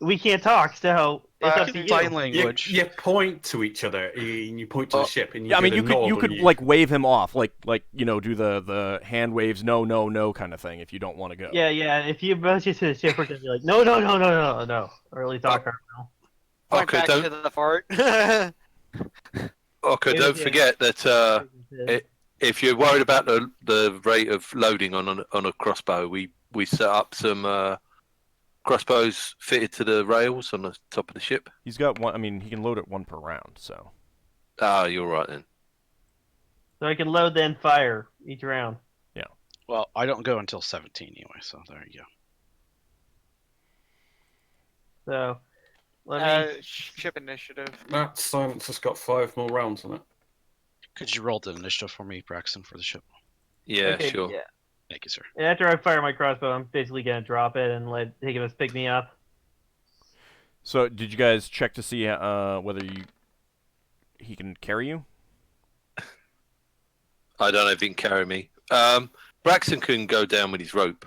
We can't talk, so it's up to you. Sign You, language. you point to each other. You point to Oh. the ship, and you Yeah, I mean, give a you nod could when like wave him off, like do the hand waves, no kind of thing if you don't want to go. Yeah. If you approach it to the ship, we're gonna be like, no. Or at least Ockar will. Point Okay, back don't- to the fort. Okay, Yeah, don't yeah. forget that if you're worried about the rate of loading on a crossbow, we set up some crossbows fitted to the rails on the top of the ship. He's got one. I mean, he can load it one per round. So Ah, you're right then. So I can load then fire each round. Well, I don't go until 17 anyway, so there you go. So let me. Ship initiative. That silence has got 5 more rounds on it. Could you roll the initiative for me, Braxon, for the ship? Yeah, Okay, sure. Yeah. Thank you, sir. After I fire my crossbow, I'm basically gonna drop it and let Higgimus pick me up. So did you guys check to see whether he can carry you? I don't know if he can carry me. Braxon can go down with his rope.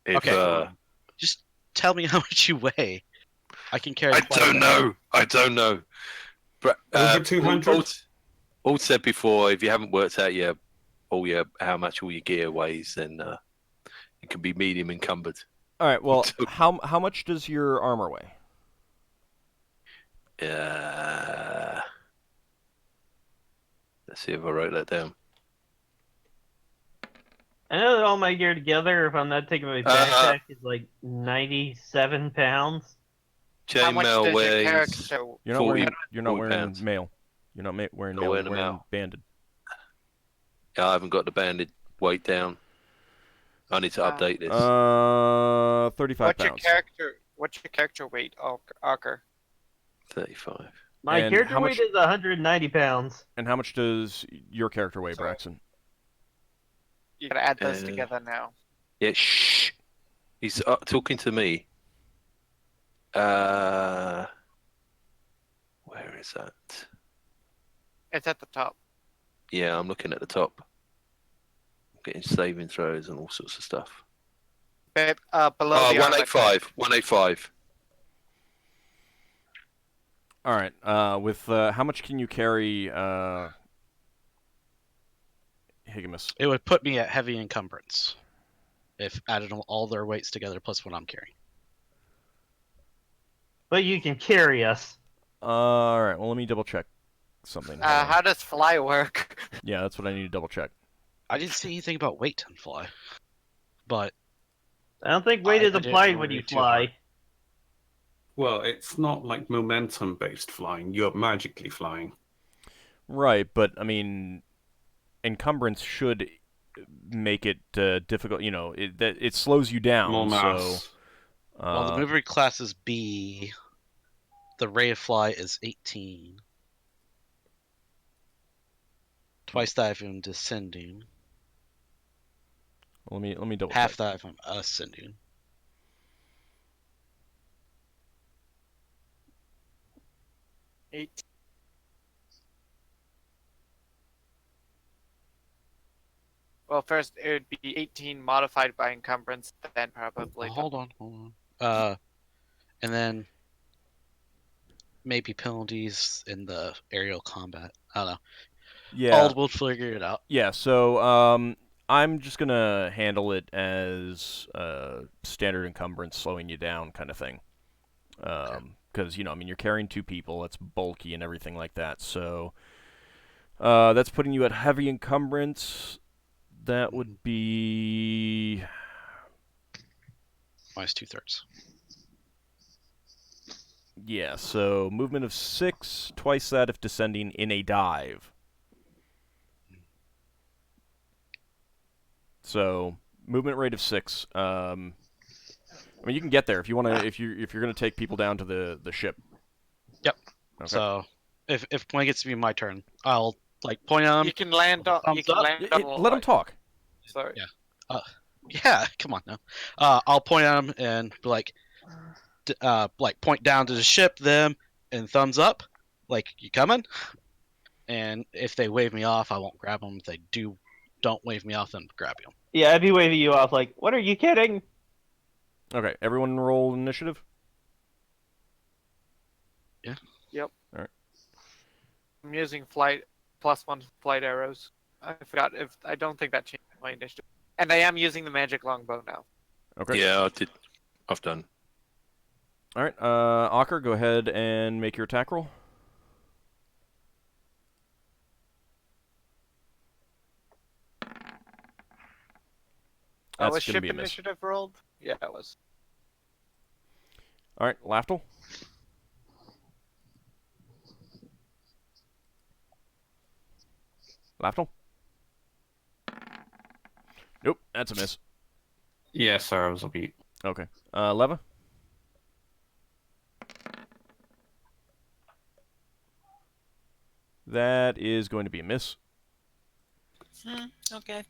If, Okay. Just tell me how much you weigh. I can carry. I quite a don't bit. know. I don't know. Over 200? All said before, if you haven't worked out how much all your gear weighs, then it can be medium encumbered. All right. Well, how much does your armor weigh? Let's see if I wrote that down. I know that all my gear together, if I'm not taking my backpack, is like 97 pounds. How much does Chainmail your weighs. character? You're not 40 wearing. You're not 40 wearing pounds. mail. You're not wearing Not mail. wearing You're a wearing mail. banded. Yeah, I haven't got the banded weight down. I need to update this. 35 What's pounds. What's your character weight, Ockar? 35. My And character how weight much- is 190 pounds. And how much does your character weigh, So- Braxon? You gotta add those Uh, together now. Yeah, shh. He's talking to me. Where is that? It's at the top. Yeah, I'm looking at the top. I'm getting saving throws and all sorts of stuff. Below Oh, the armor 185. 185. All right. With how much can you carry, Higgimus? It would put me at heavy encumbrance if added all their weights together plus what I'm carrying. But you can carry us. All right. Well, let me double check something. Hold on. How does fly work? Yeah, that's what I need to double check. I didn't see anything about weight on fly, but I don't think weight I is didn't applied worry when you too hard. fly. Well, it's not like momentum-based flying. You're magically flying. Right, but I mean, encumbrance should make it difficult. You know, it slows you down. More So, mass. well, the mover class is B. The rate of fly is 18. Twice that if I'm descending. let me double Half check. that if I'm ascending. Eight. Well, first it would be 18 modified by encumbrance, then probably. Hold on. And then maybe penalties in the aerial combat. I don't know. Yeah. Ald will figure it out. Yeah, so I'm just gonna handle it as standard encumbrance, slowing you down kind of thing. Because I mean, you're carrying 2 people, that's bulky and everything like that. So that's putting you at heavy encumbrance. That would be Minus 2/3. yeah. So movement of 6, twice that if descending in a dive. So movement rate of 6. I mean, you can get there if you want to. If you're gonna take people down to the ship. Yep. Okay. So if when it gets to be my turn, I'll point at him. You can land on. You thumbs can up. land on. Let him talk. Sorry. Yeah. Yeah, come on now. I'll point at him and be like point down to the ship, them, and thumbs up, like, "You coming?" And if they wave me off, I won't grab them. If they don't wave me off, then grab them. Yeah, I'd be waving you off like, what are you kidding? Okay, everyone roll initiative. I'm using flight +1 flight arrows. I forgot if I don't think that changed my initiative. And I am using the magic longbow now. Okay. Yeah, I did. I've done. All right, Ockar, go ahead and make your attack roll. That's was gonna ship be a miss. initiative rolled? Yeah, it was. All right, Lafdul. Lafdul. Nope, that's a miss. Yeah, sorry, I was a beat. Okay. Leva. That is going to be a miss. Okay.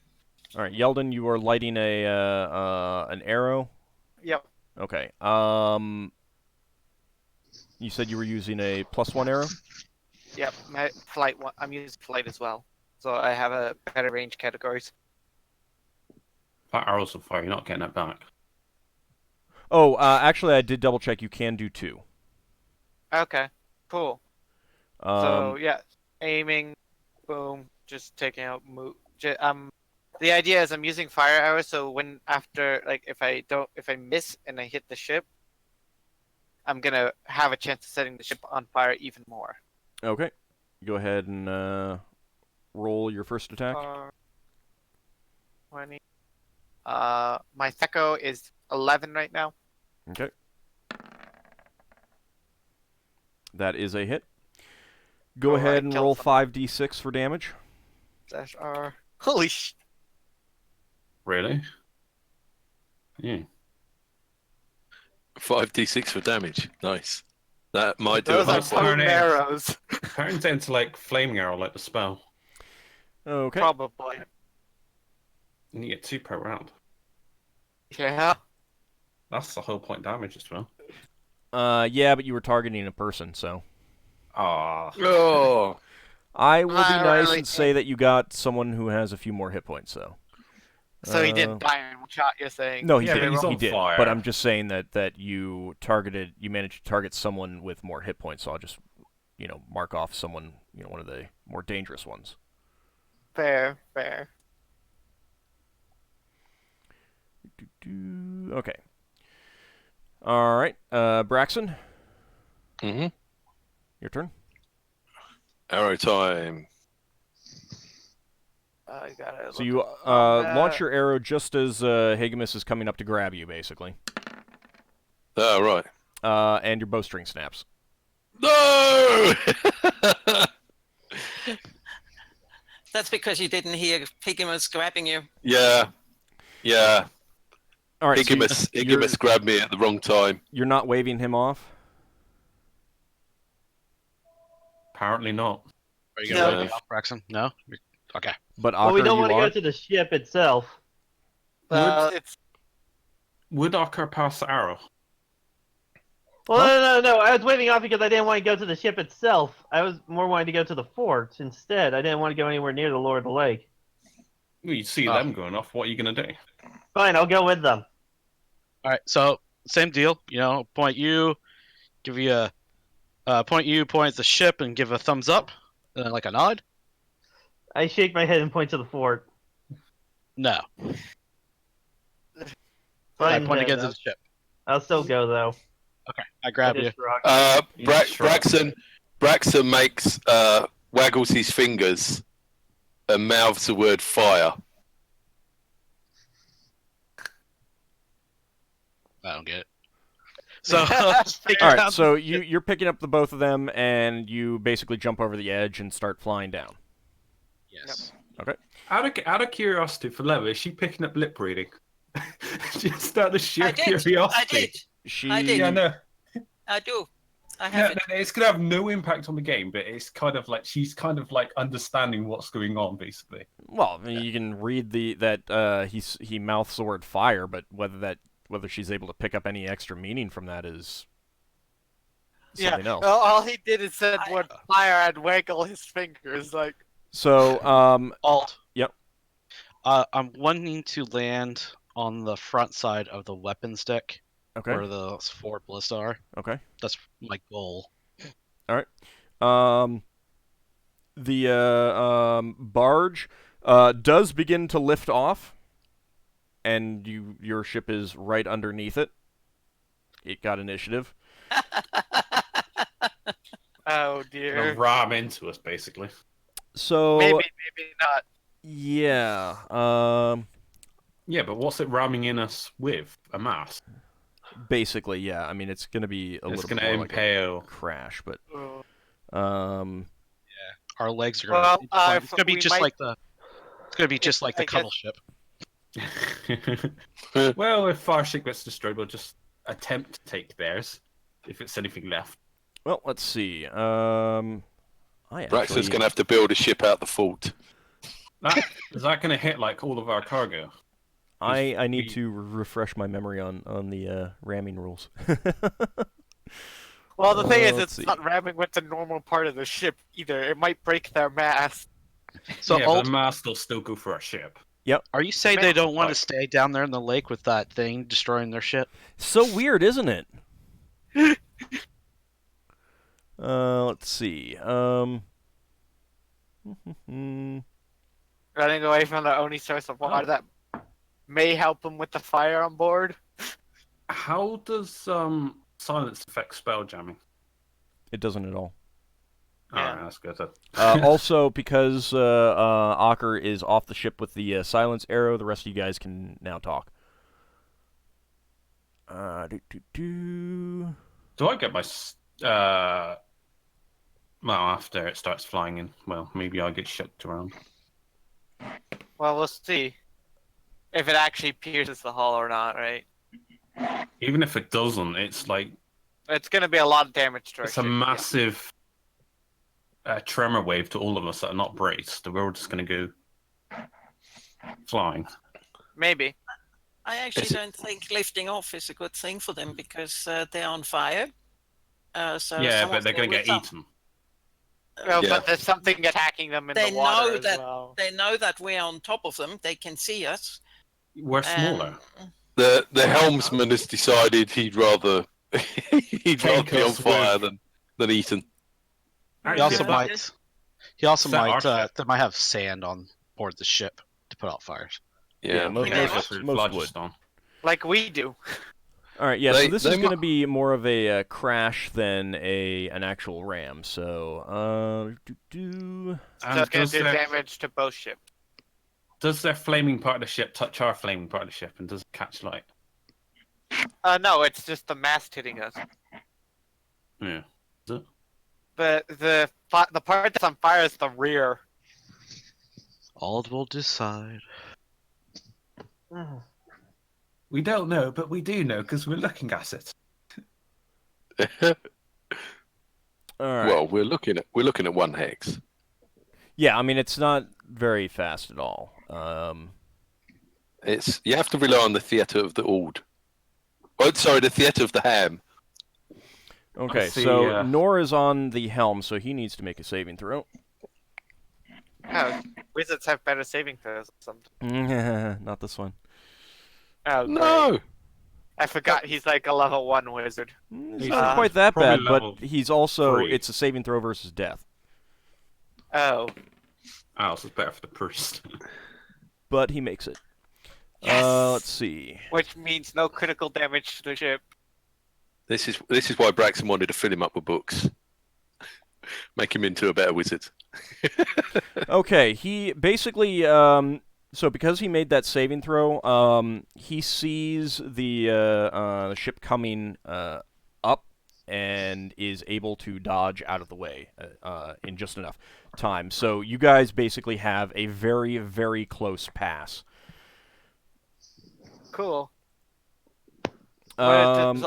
All right, Yeldan, you are lighting an arrow. Yep. Okay. You said you were using a +1 arrow. Yep. My flight one. I'm using flight as well, so I have a better range categories. That arrow's on fire. You're not getting it back. Oh, actually, I did double check. You can do 2. Okay. Cool. So yeah, aiming, boom, just taking out move. The idea is I'm using fire arrows, so when after if I miss and I hit the ship, I'm gonna have a chance of setting the ship on fire even more. Okay. Go ahead and roll your first attack. 20. My Thecco is 11 right now. Okay. That is a hit. Go Cool, ahead I and killed roll someone. 5d6 for damage. /R. Holy sh! Really? Yeah. 5d6 for damage. Nice. That might do Those a are whole potent Turn it. arrows. Turns into like flaming arrow, like the spell. Okay. Probably. And you get 2 per round. Yeah. That's the whole point damage as well. Yeah, but you were targeting a person, so. Ah. Oh, I will be I nice really and say that you got someone who has a few more hit points, though. So he didn't die in one shot. You're saying? No, he Yeah, but did. he's He on did. fire. But I'm just saying that you managed to target someone with more hit points. So I'll just, mark off someone, one of the more dangerous ones. Fair. Okay. All right, Braxon. Mm-hmm. Your turn. Arrow time. I gotta. So look you up combat. launch your arrow just as Higgimus is coming up to grab you, basically. Oh, right. And your bowstring snaps. No! That's because you didn't hear Higgimus grabbing you. Yeah. All right, Higgimus grabbed me at the wrong time. You're not waving him off? Apparently not. Are you gonna No. wave me off, Braxon? No. Okay. But Well, we Ockar, don't you want to are? go to the ship itself. It's Would Ockar pass the arrow? Well, no. I was waving off because I didn't want to go to the ship itself. I was more wanting to go to the fort instead. I didn't want to go anywhere near the Lord of the Lake. Well, you see Oh. them going off. What are you going to do? Fine, I'll go with them. All right. So same deal. Point you, give you a point at the ship, and give a thumbs up, and then like a nod. I shake my head and point to the fort. No. I Fine, point then, against the ship. I'll still go though. Okay. I grab I you. just rock. Braxon makes waggles his fingers and mouths the word fire. I don't get it. So All right, so you're picking up the both of them, and you basically jump over the edge and start flying down. Yes. Out of curiosity for Leva, is she picking up lip reading? Just out of sheer I did. curiosity. I did. Yeah, no. I do. I No, have it. it's gonna have no impact on the game, but it's kind of like she's kind of like understanding what's going on, basically. Well, I mean, you can read that he mouths the word fire, but whether she's able to pick up any extra meaning from that is. something else. Well, all he did is said word fire and waggle his fingers like. So, Alt. Yep. I'm wanting to land on the front side of the weapons deck, okay, where the 4 ballista are. okay. That's my goal. The barge does begin to lift off, and your ship is right underneath it. It got initiative. Oh Gonna dear. ram into us, basically. So Maybe not. yeah, Yeah, but what's it ramming in us with? A mass? basically, yeah. I mean, it's gonna be a It's little bit gonna more like a impale. crash, but Oh. Our legs are Well, gonna. It's gonna be we just might- like the. It's gonna be just like the I guess- cuddle ship. Well, if our ship gets destroyed, we'll just attempt to take theirs, if it's anything left. well, let's see. I Braxton's actually going to have to build a ship out the fort. Is that going to hit like all of our cargo? I need we- to refresh my memory on the ramming rules. Well, the thing is, let's it's see. not ramming with the normal part of the ship either. It might break their mast. So, yeah, Alt, but the mast will still go for our ship. are you saying Man, they don't want to like- stay down there in the lake with that thing destroying their ship? So weird, isn't it? Let's see. Running away from the only source of water that may help them with the fire on board. How does silence affect spell jamming? It doesn't at all. Yeah. Alright, that's good. Also, because Ockar is off the ship with the silence arrow, the rest of you guys can now talk. Do I get my well, after it starts flying in, well, maybe I get shucked around. Well, we'll see if it actually pierces the hull or not, right? Even if it doesn't, it's like It's going to be a lot of damage to our it's a ship, yeah. massive tremor wave to all of us that are not braced. We're all just going to go flying. Maybe. I actually Is it- don't think lifting off is a good thing for them because they're on fire. So Yeah, some but of they're going them to get will eaten. Well, Yeah. but there's something attacking them in They the water know as that- well. They know that we're on top of them. They can see us. We're smaller. The helmsman has decided he'd rather he'd rather Take be on us fire with- than eaten. He also Yeah. might. He also Set our might. ship. They might have sand on board the ship to put out fires. Yeah. most, We're gonna most- go through most would. phlogiston. Like we do. All right, yeah. They- so this they is going to mu- be more of a crash than an actual ram. So, And So it's going does to do their, damage to both ships. does their flaming part of the ship touch our flaming part of the ship, and does it catch light? No, it's just the mast hitting us. Yeah. But the part that's on fire is the rear. Ald will decide. We don't know, but we do know because we're looking at it. all right. Well, we're looking at one hex. Yeah, I mean it's not very fast at all. It's you have to rely on the theatre of the Auld. Oh, sorry, the theatre of the ham. Okay, Let's see, so Nor is on the helm, so he needs to make a saving throw. Oh, wizards have better saving throws or something. Not this one. Oh, great. No. I forgot he's like a level 1 wizard. It's He's not quite that bad, probably but level he's also 3. it's a saving throw versus death. Oh. Oh, so it's better for the priest. But he makes it. Yes! Let's see. Which means no critical damage to the ship. This is why Braxon wanted to fill him up with books. Make him into a better wizard. Okay, he basically so because he made that saving throw, he sees the ship coming up and is able to dodge out of the way in just enough time. So you guys basically have a very, very close pass. Cool. Um,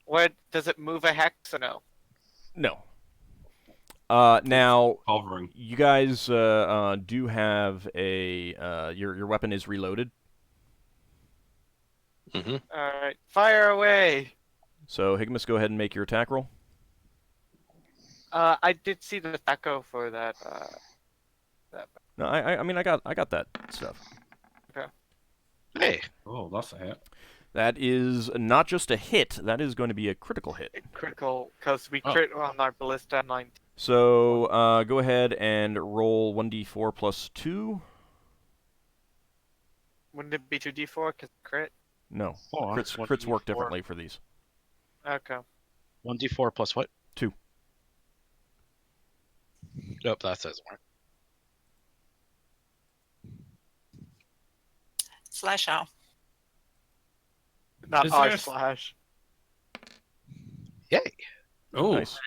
Where does it move a hex or no? no. Now Hovering. you guys do have a your weapon is reloaded. Hmm. Alright, fire away! So Higgimus, go ahead and make your attack roll. I did see the echo for that. No, I mean, I got that stuff. Hey, Oh, that's a hit. That is not just a hit. That is going to be a critical hit. Critical, because we Oh. crit on our ballista 19. So go ahead and roll 1d4 plus 2. Wouldn't it be 2d4 because crit? No, hold on. crits work 1d4. differently for these. Okay. 1d4 plus what? 2. Nope, that says one. Slash how? Not Is R there- slash. Yay. Oh, Nice.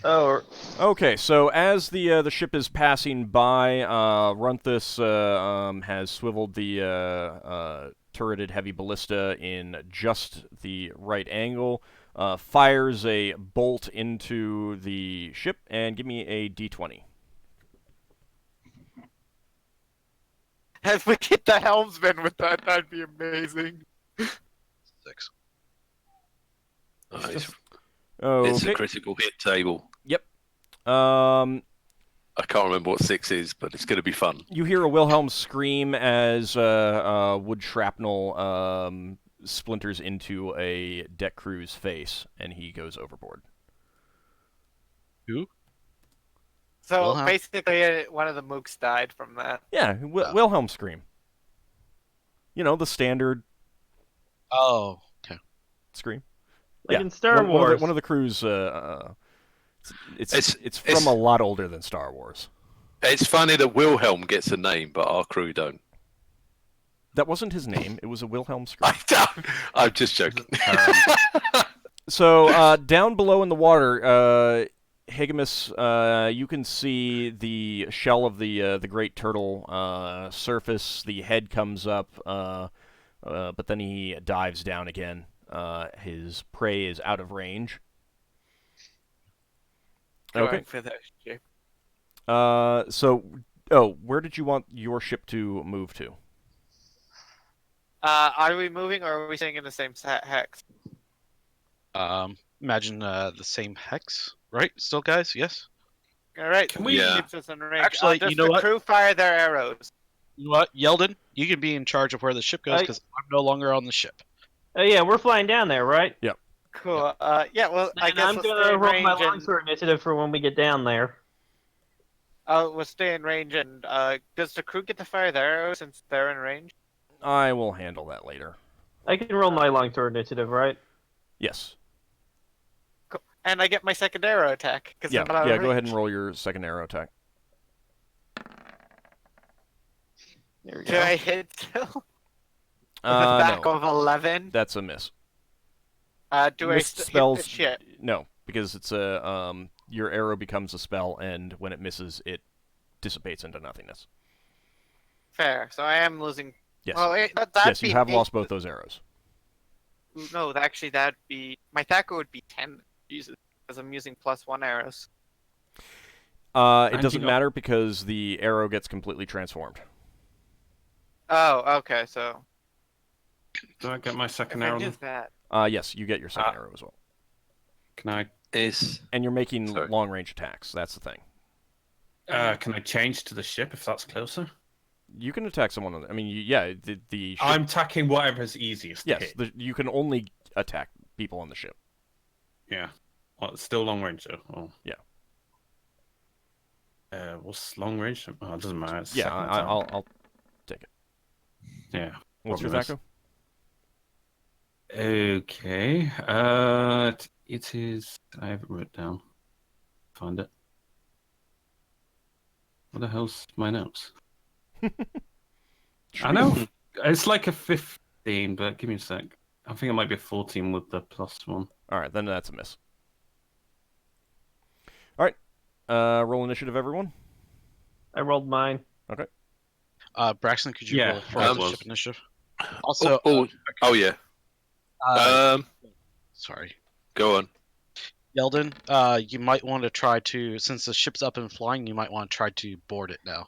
Oh, Okay, so as the ship is passing by, Runthus has swiveled the turreted heavy ballista in just the right angle, fires a bolt into the ship, and give me a d20. If we get the helmsman with that, that'd be amazing. 6. Nice. Okay. It's a critical hit table. Um, I can't remember what 6 is, but it's going to be fun. you hear a Wilhelm scream as wood shrapnel splinters into a deck crew's face, and he goes overboard. Who? So Wilhelm? basically, one of the mooks died from that. Yeah, Wilhelm scream. You know, the standard Oh, okay. scream. like Yeah, in Star Wars. One of the crews. It's from it's- a lot older than Star Wars. It's funny that Wilhelm gets a name, but our crew don't. That wasn't his name. It was a Wilhelm scream. I don't. I'm just joking. So down below in the water, Higgimus, you can see the shell of the great turtle surface. The head comes up, but then he dives down again. His prey is out of range. Going Okay. for that ship. Where did you want your ship to move to? Are we moving or are we staying in the same hex? Imagine the same hex, right? Still, guys? Yes. All right. Can we- Yeah. Keeps us in range. Actually, does you know the what? crew fire their arrows? You know what, Yeldan? You can be in charge of where the ship goes I- because I'm no longer on the ship. Oh yeah, we're flying down there, right? Cool. Yeah. Well, I And guess I'm we'll stay gonna in roll range my and longsword initiative for when we get down there. we'll stay in range. And does the crew get to fire their arrows since they're in range? I will handle that later. I can roll my longsword initiative, right? Yes. And I get my second arrow attack because Yeah. I'm not out of Go ahead range. and roll your second arrow attack. There we Do go. I hit still? With a back No, of 11. that's a miss. Do I Missed hit spells? the ship? No, because it's a your arrow becomes a spell, and when it misses, it dissipates into nothingness. Fair. So I am losing. Yes. Well, that'd Yes, you be have 8. lost both those arrows. No, actually, that'd be my attacker would be 10. Jesus, because I'm using +1 arrows. It And doesn't you know- matter because the arrow gets completely transformed. Oh, okay. So do I get my if second I arrow? knew that, Yes, you get your second arrow as well. Can I And you're making Sorry. long range attacks. That's the thing. can I change to the ship if that's closer? You can attack someone on the, I mean, the ship, I'm attacking whatever's easiest to yes, hit. you can only attack people on the ship. Yeah. Well, it's still long range though. Oh. Yeah. What's long range? Oh, it doesn't matter. It's Yeah, second attack. I'll take it. Yeah. What's your Problem attack? Okay. It is. I have it written down. Find it. What the hell's my notes? I know. It's like a 15, but give me a sec. I think it might be a 14 with the +1. All right, then that's a miss. All right, roll initiative, everyone. I rolled mine. Braxton, could you Yeah, roll for I the was. ship initiative? Also, Oh yeah. sorry, Go on. Yeldan, you might want to try to, since the ship's up and flying, you might want to try to board it now.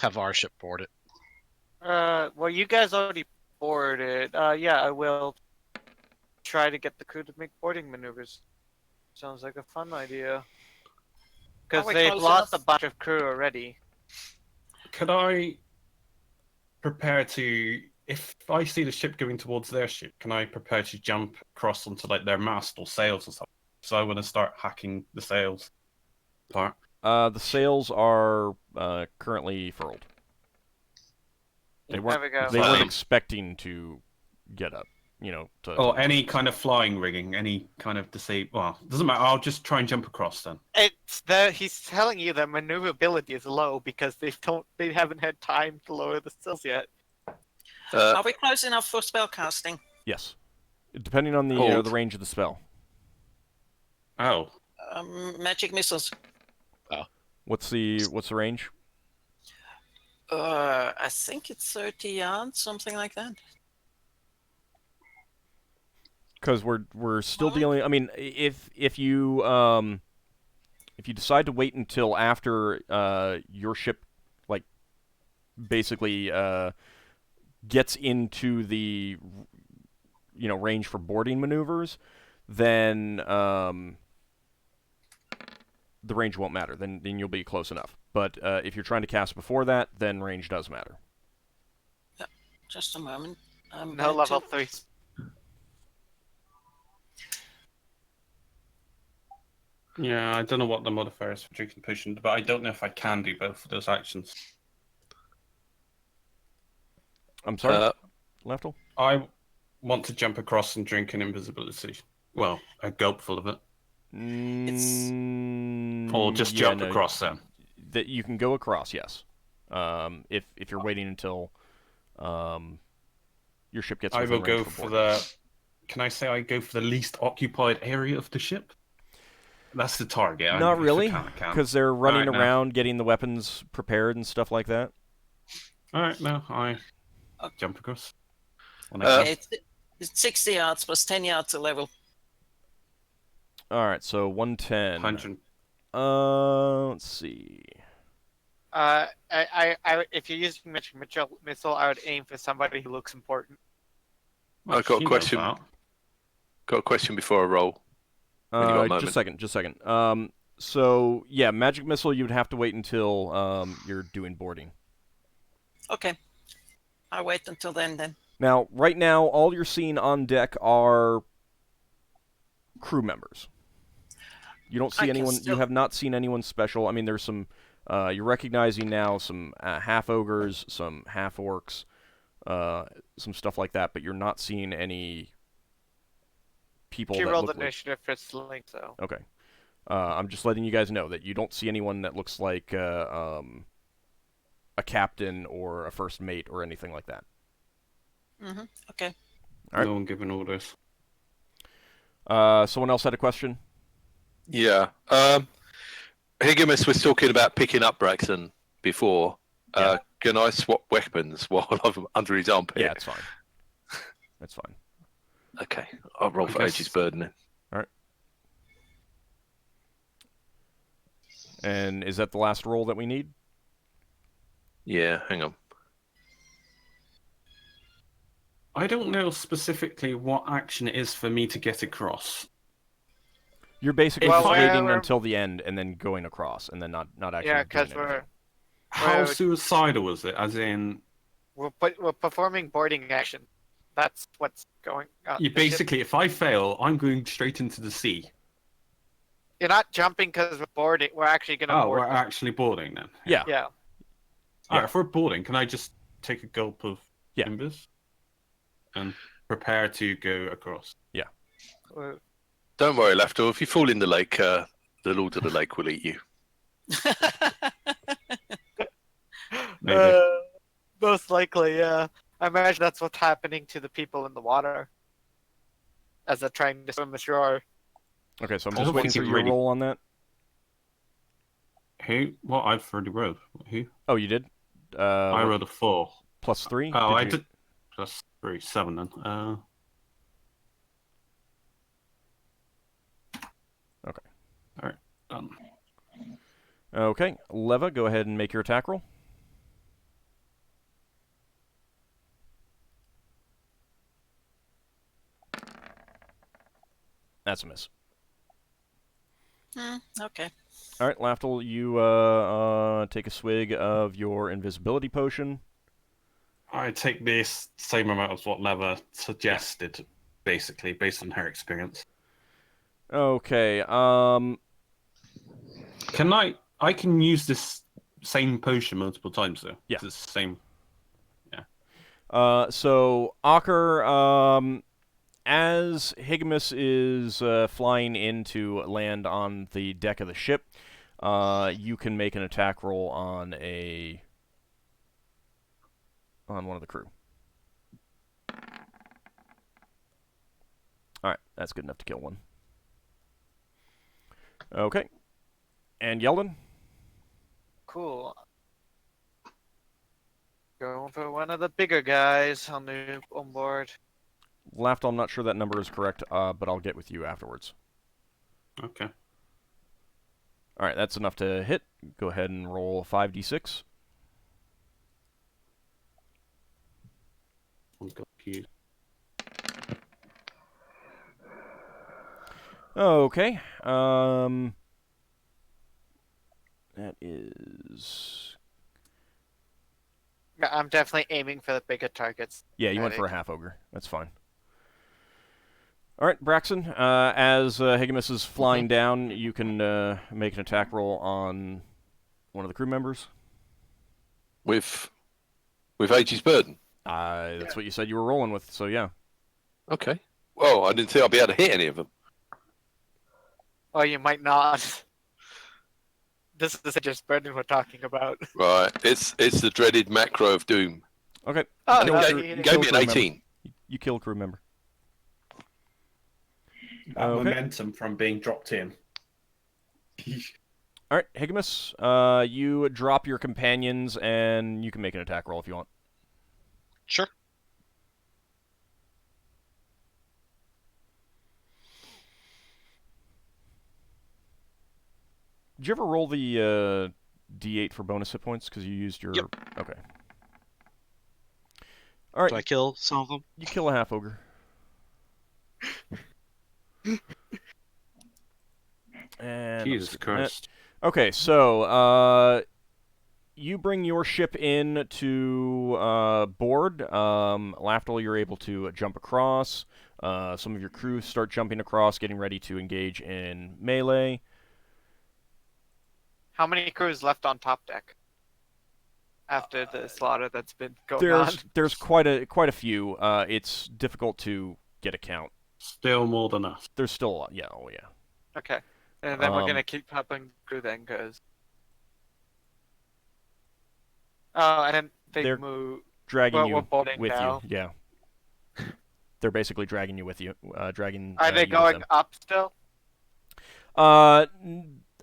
Have our ship board it. well, you guys already boarded. Yeah, I will try to get the crew to make boarding maneuvers. Sounds like a fun idea. Because we they've close lost enough? a bunch of crew already. Could I prepare to, if I see the ship going towards their ship, can I prepare to jump across onto like their mast or sails or something? So I want to start hacking the sails part. The sails are currently furled. They There weren't. we go. They weren't Um, expecting to get up. To Or launch any the kind sail. of flying rigging, any kind of well, doesn't matter. I'll just try and jump across then. He's telling you that maneuverability is low because they haven't had time to lower the sails yet. Are we close enough for spell casting? Yes, depending on the Hold. range of the spell. Oh, Magic missiles. What's the range? I think it's 30 yards, something like that. Because we're still dealing. I mean, if you decide to wait until after your ship, like, basically gets into the range for boarding maneuvers, then the range won't matter. Then you'll be close enough. But if you're trying to cast before that, then range does matter. Just a moment. I'm No going level to- 3. yeah. I don't know what the modifier is for drinking potion, but I don't know if I can do both of those actions. I'm sorry, Leftel? I want to jump across and drink an invisibility. Well, a gulpful of it. Or just jump across then. That you can go across, yes. If you're waiting until your ship gets I within will range go for for boarding. the. Can I say I go for the least occupied area of the ship? That's the target. Not If I really, can, I can. because they're running Alright, no. around getting the weapons prepared and stuff like that. All right, no, I jump across. When I Okay, it's 60 yards plus 10 yards a level. All right, so 110. 100. Let's see. If you're using magic missile, I would aim for somebody who looks important. Well, I've got a she knows question. that. Got a question before I roll. When you got a moment. Just a second. So yeah, magic missile. You would have to wait until you're doing boarding. Okay. I'll wait until then. Now, right now, all you're seeing on deck are crew members. You don't see anyone. You have not seen anyone special. I mean, there's some. You're recognizing now some half ogres, some half orcs, some stuff like that. But you're not seeing any people She that rolled look like... initiative for Slink, so. Okay. I'm just letting you guys know that you don't see anyone that looks like a captain or a first mate or anything like that. Mm-hmm. Okay. All right. No one giving orders. Someone else had a question? Yeah. Higgimus was talking about picking up Braxon before. Yeah. Can I swap weapons while I'm under his armpit? Yeah, it's fine. That's fine. Okay. I'll roll for Aegis Burden then. All right. And is that the last roll that we need? Yeah, hang on. I don't know specifically what action it is for me to get across. You're basically Well, just waiting we're- until the end and then going across and then not actually Yeah, doing because anything. How Well- suicidal was it? As in, we're performing boarding action. That's what's going on. you The ship- basically, if I fail, I'm going straight into the sea. You're not jumping because we're boarding. We're actually going to Oh, board. we're actually boarding then. Yeah. Yeah. Alright, if we're boarding, can I just take a gulp of Yeah. Imbus and prepare to go across? We're- Don't worry, Lafdul. If you fall in the lake, the Lord of the Lake will eat you. Maybe. Most likely, yeah. I imagine that's what's happening to the people in the water as they're trying to swim ashore. Okay, so I'm I just don't waiting think for it your really- roll on that. Who? What? I've already rolled. Who? Oh, you did? I rolled a 4. Plus 3? Oh, I you... did. Plus 3, 7 then. Okay. Alright, done. Okay, Leva, go ahead and make your attack roll. That's a miss. Okay. All right, Lafdul, you take a swig of your invisibility potion. I take this same amount as what Leva suggested, basically, based on her experience. Okay. Can I can use this same potion multiple times though? Yeah. It's the same. So Ockar, as Higgimus is flying in to land on the deck of the ship, you can make an attack roll on one of the crew. All right, that's good enough to kill one. Okay, and Yeldan. Cool. Going for one of the bigger guys on board. Lafdul, I'm not sure that number is correct, but I'll get with you afterwards. Okay. All right, that's enough to hit. Go ahead and roll 5d6. I'm confused. Okay. That is... Yeah, I'm definitely aiming for the bigger targets. Yeah, you went for a half ogre. That's fine. All right, Braxon. As Higgimus is flying down, you can make an attack roll on one of the crew members. With Age's burden. That's what you said you were rolling with. So yeah. Okay. Well, I didn't think I'd be able to hit any of them. Or you might not. This is just burden we're talking about. Right. It's the dreaded macro of doom. Okay. Oh, And no, it gave me an 18. You kill a crew member. That Okay. momentum from being dropped in. All right, Higgimus. You drop your companions, and you can make an attack roll if you want. Sure. Did you ever roll the D8 for bonus hit points because you used your? Yep. Okay. All right. Do I kill some of them? You kill a half ogre. And Jesus Christ. Okay, so you bring your ship in to board. Lafdul, you're able to jump across. Some of your crew start jumping across, getting ready to engage in melee. How many crews left on top deck? After the slaughter that's been going on? There's quite a few. It's difficult to get a count. Still more than us. There's still a lot. Yeah, oh yeah. Okay. And then we're gonna keep helping crew then, cause... Oh, and then They're move... Dragging Well, you we're boarding with now. you. Yeah. They're basically dragging you with you. Dragging. Are you they with going them. up still? A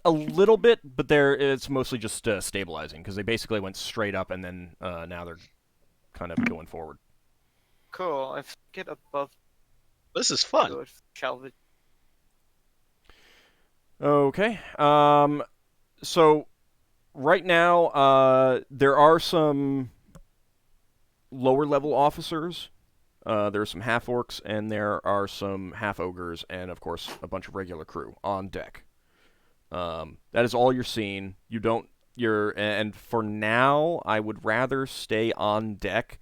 little bit, but it's mostly just stabilizing because they basically went straight up and then now they're kind of going forward. Cool. If we get above... This is fun. Good. Salvage. Okay. So right now, there are some lower level officers. There are some half orcs and there are some half ogres and of course a bunch of regular crew on deck. That is all you're seeing. And for now, I would rather stay on deck,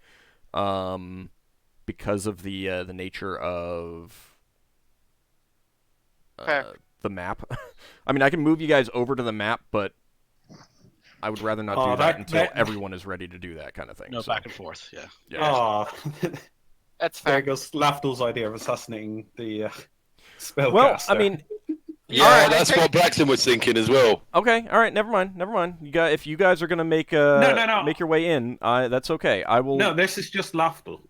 because of the nature of the map. I mean, I can move you guys over to the map, but I would rather not do that until everyone is ready to do that kind of thing. No, back and forth. Yeah. Yeah. Oh, That's there fair. goes Lafdul's idea of assassinating the spellcaster. Well, I mean, Yeah, Alright, that's what Braxon was thinking as well. okay, all right, never mind. If you guys are gonna make No. make your way in, that's okay. I will. No, this is just Lafdul.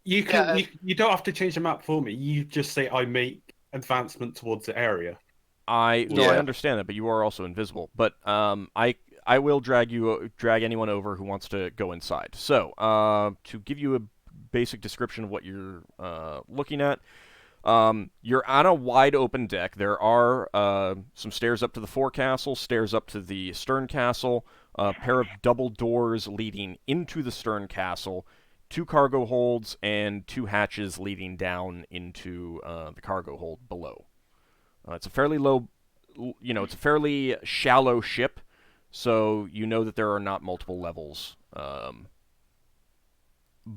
You can Yeah, you don't have to change the map for me. You just say I make advancement towards the area. I Yeah. understand that, but you are also invisible. But I will drag anyone over who wants to go inside. So to give you a basic description of what you're looking at, you're on a wide open deck. There are some stairs up to the forecastle, stairs up to the stern castle, a pair of double doors leading into the stern castle, 2 cargo holds, and 2 hatches leading down into the cargo hold below. It's a fairly low it's a fairly shallow ship, so you know that there are not multiple levels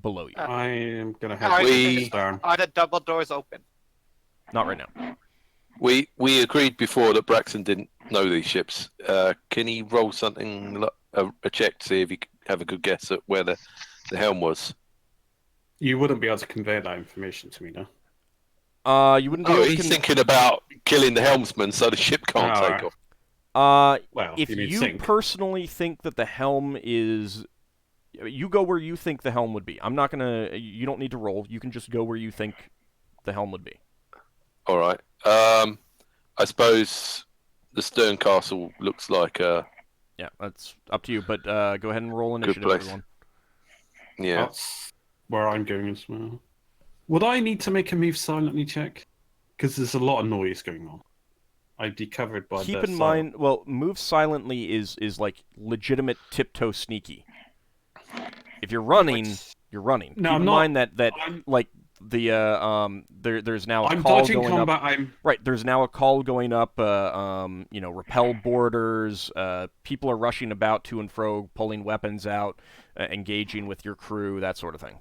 below you. I am gonna head Are, to the We- stern. are the double doors open? Not right now. We agreed before that Braxon didn't know these ships. Can he roll something, a check, to see if he could have a good guess at where the helm was? You wouldn't be able to convey that information to me, no? You wouldn't be Oh, able he's to. thinking about killing the helmsman so the ship can't Oh, take right. off. Well, If you mean you sink. personally think that the helm is, you go where you think the helm would be. I'm not gonna. You don't need to roll. You can just go where you think the helm would be. All right. I suppose the stern castle looks like a Yeah, that's up to you. But go ahead and roll initiative, place. everyone. yeah. That's where I'm going as well. Would I need to make a move silently check? Because there's a lot of noise going on. I'd be covered by Keep the in mind, well, move silently is like legitimate tiptoe sneaky. If you're running, you're running. No, Keep I'm in not- mind that I'm, like the there's now a I'm call dodging going combat. up. I'm Right, there's now a call going up. Repel borders. People are rushing about to and fro, pulling weapons out, engaging with your crew, that sort of thing.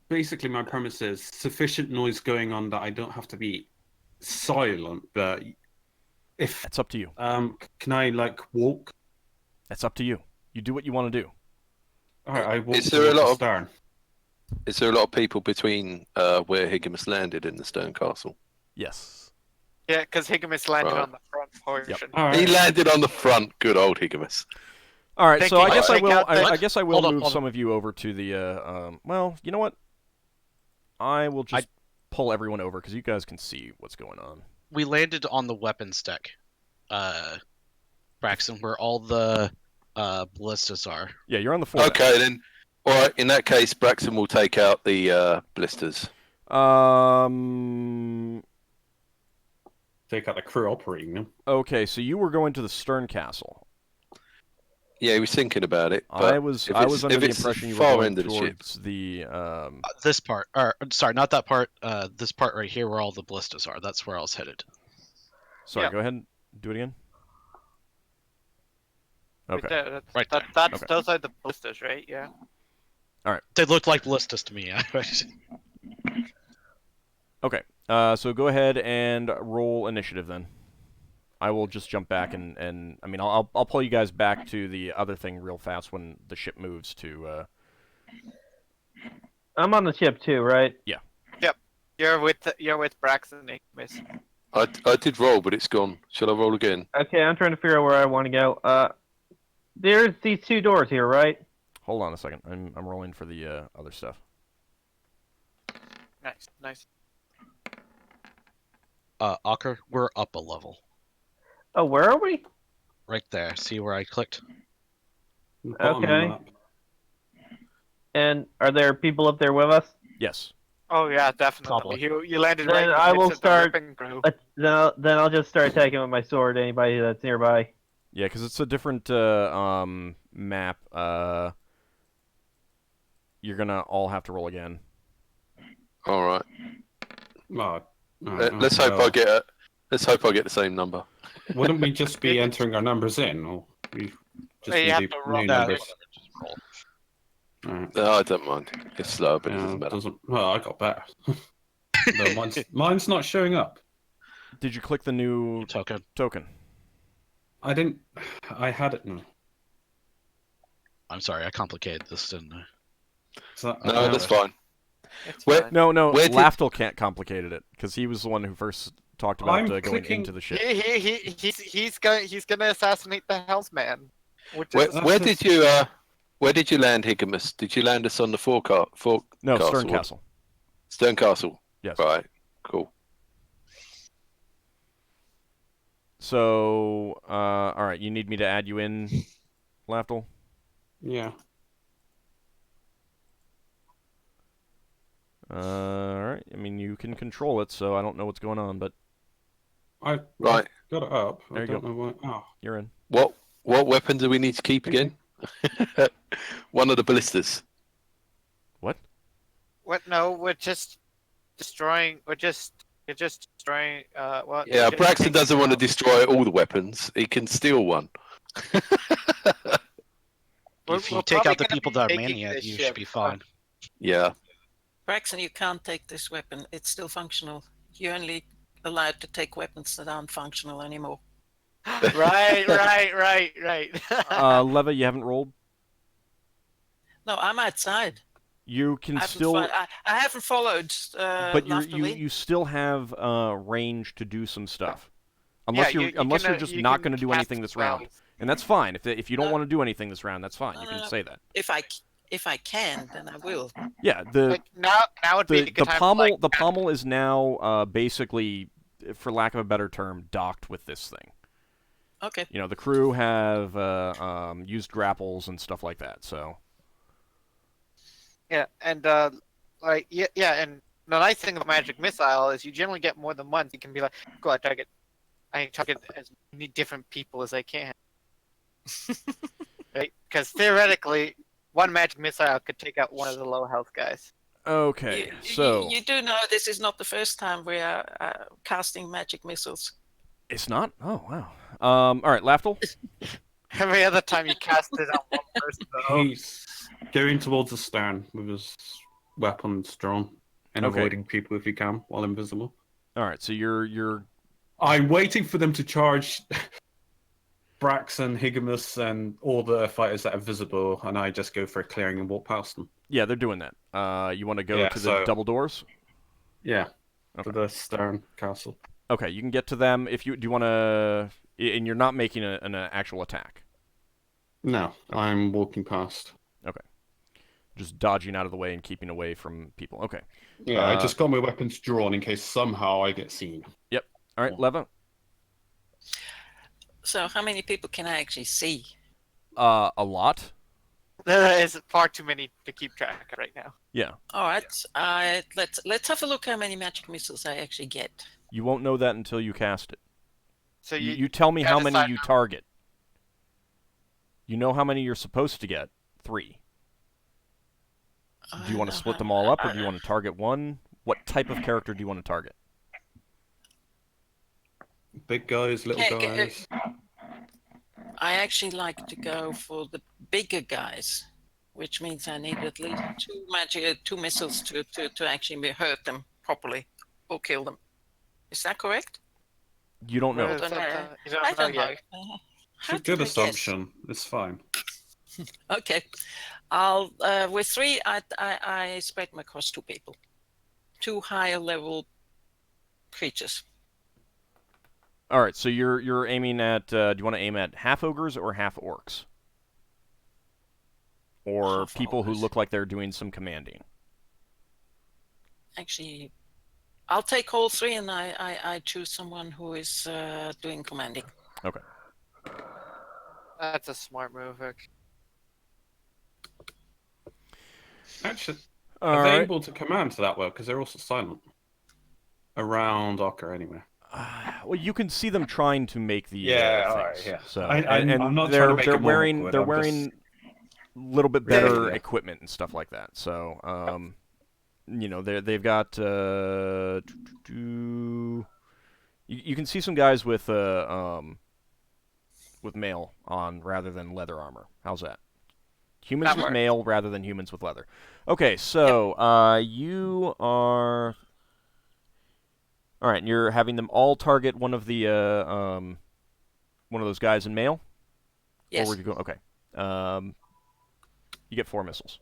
basically my premise is sufficient noise going on that I don't have to be silent. But if That's up to you. can I like walk? That's up to you. You do what you want to do. All right, I walk Is there a towards the lot of- stern. Is there a lot of people between where Higgimus landed in the stern castle? Yes. Yeah, because Higgimus landed Right. on the front portion. All He right. landed on the front. Good old Higgimus. All right, so I Thinking, guess I take will. out the- I guess I will Hold on, move hold on. some of you over to the. Well, you know what? I will just pull everyone over because you guys can see what's going on. We landed on the weapons deck, Braxton, where all the ballistas are. Yeah, you're on the floor. Okay, then. All right. In that case, Braxton will take out the blisters. Take out the crew operating them. Okay, so you were going to the Stern Castle. Yeah, he was thinking about it. But I was if I it's- was under if the it's the impression you were far going end of the ship. towards the. This part, or sorry, not that part. This part right here, where all the ballistas are. That's where I was headed. Sorry, Yeah. go ahead and do it again. Right Okay. there, that's, Right that, there. that's Okay. those are the ballistas, right? Yeah. They looked like ballistas to me. Okay. So go ahead and roll initiative then. I will just jump back and I mean I'll pull you guys back to the other thing real fast when the ship moves to. I'm on the ship too, right? You're with Braxon and Higgimus. I did roll, but it's gone. Shall I roll again? Okay, I'm trying to figure out where I want to go. There's these two doors here, right? Hold on a second. I'm rolling for the other stuff. Nice. Ockar, we're up a level. Oh, where are we? Right there. See where I clicked? The bottom of the Okay. map. And are there people up there with us? Yes. Oh yeah, definitely. Probably. You landed Then right. in the I will midst of the start- ripping crew. Then I'll just start attacking with my sword anybody that's nearby. Yeah, because it's a different map. You're gonna all have to roll again. All right. Well, Let's hope I get a. Let's hope I get the same number. Wouldn't we just be entering our numbers in, or we just You need have the to roll new that. numbers? Just roll. Alright. No, I don't mind. It's slow, but it doesn't matter. Well, I got better. No, mine's not showing up. Did you click the new Token. token? I didn't. I had it. No. I'm sorry, I complicated this, didn't I? So I No, have that's it. fine. It's Where- fine. No, Where did- Lafdul can't complicated it because he was the one who first talked about I'm going clicking- into the ship. He's gonna assassinate the Hellsman. Which Where, is That's where just- did you where did you land, Higgimus? Did you land us on the fore No, castle? Stern Castle. Stern Castle. Yes. Right. Cool. So, all right, you need me to add you in, Lafdul? Yeah. All right. I mean, you can control it, so I don't know what's going on, but I Right. got it up. There I you don't go. know why. Oh, you're in. What weapon do we need to keep again? One of the ballistas. What? What? No, we're just destroying. We're just You're just destroying. Well. Yeah, you're just Braxton taking doesn't want to out- destroy all the weapons. He can steal one. If you we're take probably out the gonna people be that are taking manning it, this you ship, should be fine. Yeah. Braxton, you can't take this weapon. It's still functional. You're only allowed to take weapons that aren't functional anymore. Right. Leva, you haven't rolled. No, I'm outside. You can I haven't, still, I haven't followed. but Lafdul in. you still have range to do some stuff. Yeah, Unless you're just you not can going to do cast anything this round, spells. and that's fine. If you don't No. want to do anything this round, that's fine. No, You no, can no. say that. If I can, then I will. Yeah, the Like, now would be a the good time pommel to, like, pommel is now basically, for lack of a better term, docked with this thing. Okay. You know, the crew have used grapples and stuff like that. So Yeah, and like and the nice thing of magic missile is you generally get more than one. You can be like, go I target as many different people as I can. Right? Because theoretically, one magic missile could take out one of the low health guys. okay, You, so you do know this is not the first time we are casting magic missiles. it's not. Oh wow. All right, Lafdul. Every other time you cast it on one person, though. He's going towards the stern with his weapons drawn and Okay. avoiding people if he can while invisible. All right, so you're I'm waiting for them to charge Braxon, Higgimus, and all the fighters that are visible, and I just go for a clearing and walk past them. yeah, they're doing that. You want to go Yeah, to the so- double doors? Yeah, Okay. to the stern castle. Okay, you can get to them if you do. You want to, and you're not making an actual attack. No, I'm walking past. Just dodging out of the way and keeping away from people. Okay. Yeah, I Uh, just got my weapons drawn in case somehow I get seen. All right, Leva. So how many people can I actually see? A lot. There is far too many to keep track of right now. Yeah. All right. Let's have a look how many magic missiles I actually get. You won't know that until you cast it. So You tell me gotta how many decide you how- target. You know how many you're supposed to get. 3. Do you want to split them all up, or do you want to target one? What type of character do you want to target? Big guys, little Okay, guys. I actually like to go for the bigger guys, which means I need at least two missiles to actually hurt them properly or kill them. Is that correct? You don't know. Well, Don't know. you don't I know don't know. yet. How It's a good did I guess? assumption. It's fine. Okay, I'll with 3. I spread them across 2 people, 2 higher level creatures. All right, so you're aiming at. Do you want to aim at half ogres or half orcs, or Half people who ogres. look like they're doing some commanding? Actually, I'll take all 3, and I choose someone who is doing commanding. Okay. That's a smart move. Okay. Actually, All are they right. able to command to that well? Because they're also silent. Around Ockar, anyway. Well, you can see them trying to make the Yeah, things. alright, yeah. So I'm not trying they're to make they're it more wearing awkward, they're I'm wearing just- a little bit Yeah, better yeah. equipment and stuff like that. So you know they've got you can see some guys with mail on rather than leather armor. How's that? Humans That with works. mail rather than humans with leather. Okay, so you are. All right, and you're having them all target one of the one of those guys in mail. Yes. Or were you go? Okay. You get 4 missiles.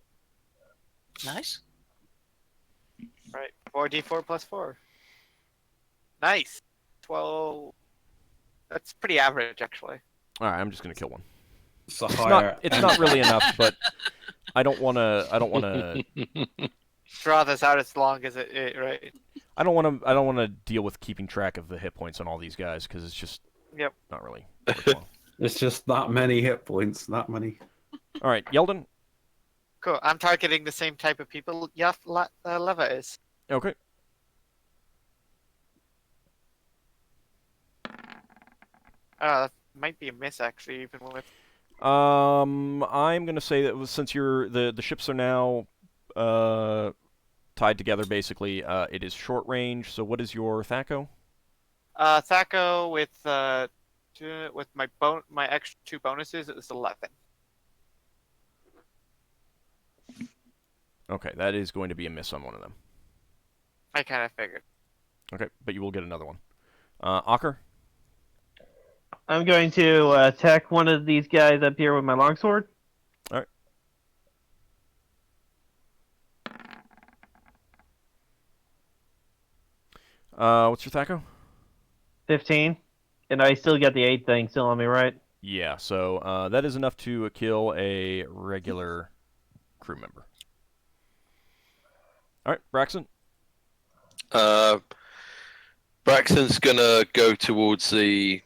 Nice. Right. 4d4 plus 4. Nice. 12. That's pretty average, actually. All right, I'm just gonna kill one. It's a It's higher. not. It's not really enough, but I don't want to. I don't want to. Draw this out as long as right. I don't want to. I don't want to deal with keeping track of the hit points on all these guys because it's just. Yep. Not really. worthwhile. It's just that many hit points. That many. All right, Yeldan. Cool. I'm targeting the same type of people Leva is. Okay. That might be a miss, actually, even with. I'm gonna say that since you're the ships are now tied together, basically. It is short range. So what is your Thaco? Thaco with my extra 2 bonuses is 11. Okay, that is going to be a miss on one of them. I kind of figured. Okay, but you will get another one. Ockar? I'm going to attack one of these guys up here with my longsword. All right. What's your Thaco? 15. And I still got the 8 thing still on me, right? Yeah, so that is enough to kill a regular crew member. All right, Braxon? Braxton's gonna go towards the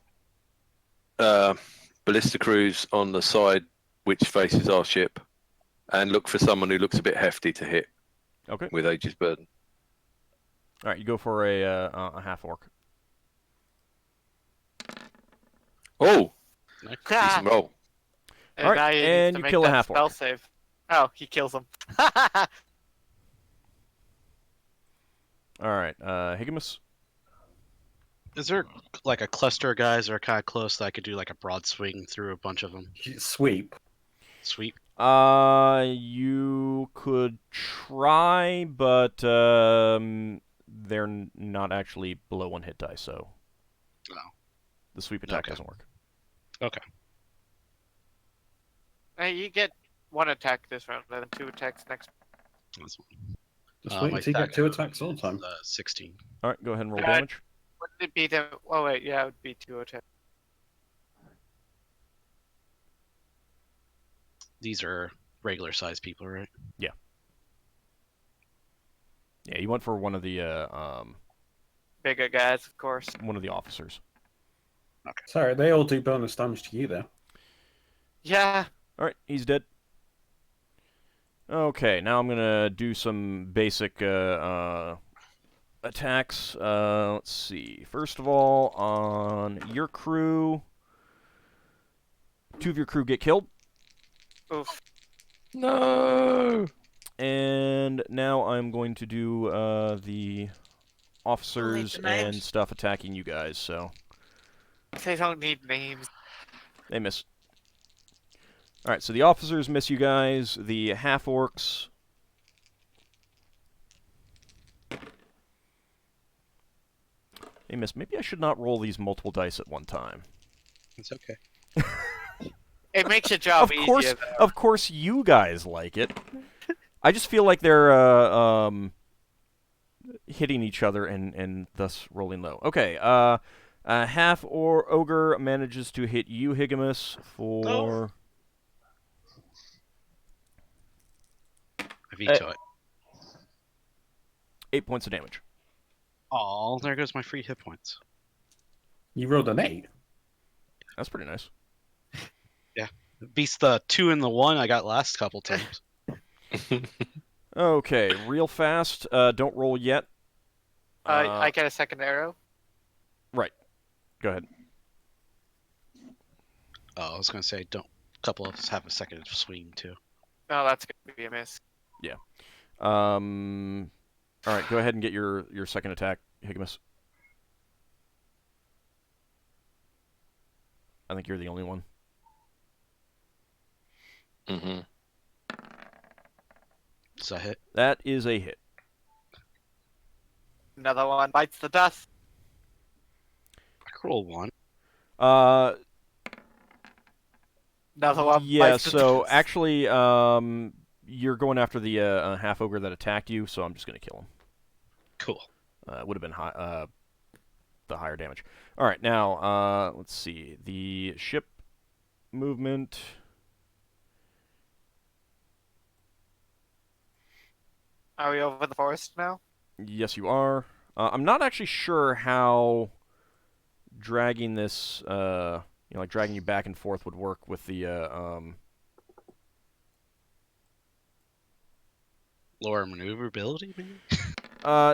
ballista cruise on the side which faces our ship, and look for someone who looks a bit hefty to hit. Okay. With Aegis Burden. All right, you go for a half-orc. Oh! Nice. Decent roll. And All right, now you need and to you make kill a that half-orc. spell save. Oh, he kills him. All right, Higgimus? Is there like a cluster of guys that are kind of close that I could do like a broad swing through a bunch of them? Sweep. Sweep. You could try, but they're not actually below 1 hit die, so the sweep attack doesn't work. Okay. Hey, you get 1 attack this round, and then 2 attacks next. That's one. Just wait My until you get 2 Thaco attacks all the time. is, 16. All right, go ahead and roll Alright. damage. Wouldn't it be the? Oh wait, yeah, it would be 2 attacks. These are regular sized people, right? Yeah, you went for one of the Bigger guys, of course. one of the officers. Sorry, they all do bonus damage to you, though. Yeah. All right, he's dead. Okay, now I'm gonna do some basic attacks. Let's see. First of all, on your crew, 2 of your crew get killed. Oof. No! And now I'm going to do the officers the names. and stuff attacking you guys, so They don't need names. they miss. Alright, so the officers miss you guys. The half-orcs... they miss. Maybe I should not roll these multiple dice at one time. It's okay. It makes your job easier. Of course you guys like it. I just feel like they're hitting each other and thus rolling low. Okay, half or ogre manages to hit you, Higgimus, for I veto it. 8 points of damage. Oh, there goes my free hit points. You rolled an 8. That's pretty nice. Beats the 2 and the 1 I got last couple times. Okay, real fast. Don't roll yet. I get a second arrow. Right. Go ahead. Oh, I was gonna say, don't. A couple of us have a second swing too. No, that's gonna be a miss. All right, go ahead and get your second attack, Higgimus. I think you're the only one. Mm-hmm. Does that hit? That is a hit. Another one bites the dust. I could roll 1. Another one Yeah, bites the so dust. actually, you're going after the half ogre that attacked you, so I'm just going to kill him. Cool. It would have been the higher damage. All right, now let's see the ship movement. Are we over the forest now? Yes, you are. I'm not actually sure how dragging this, like dragging you back and forth would work with the Lower maneuverability, maybe?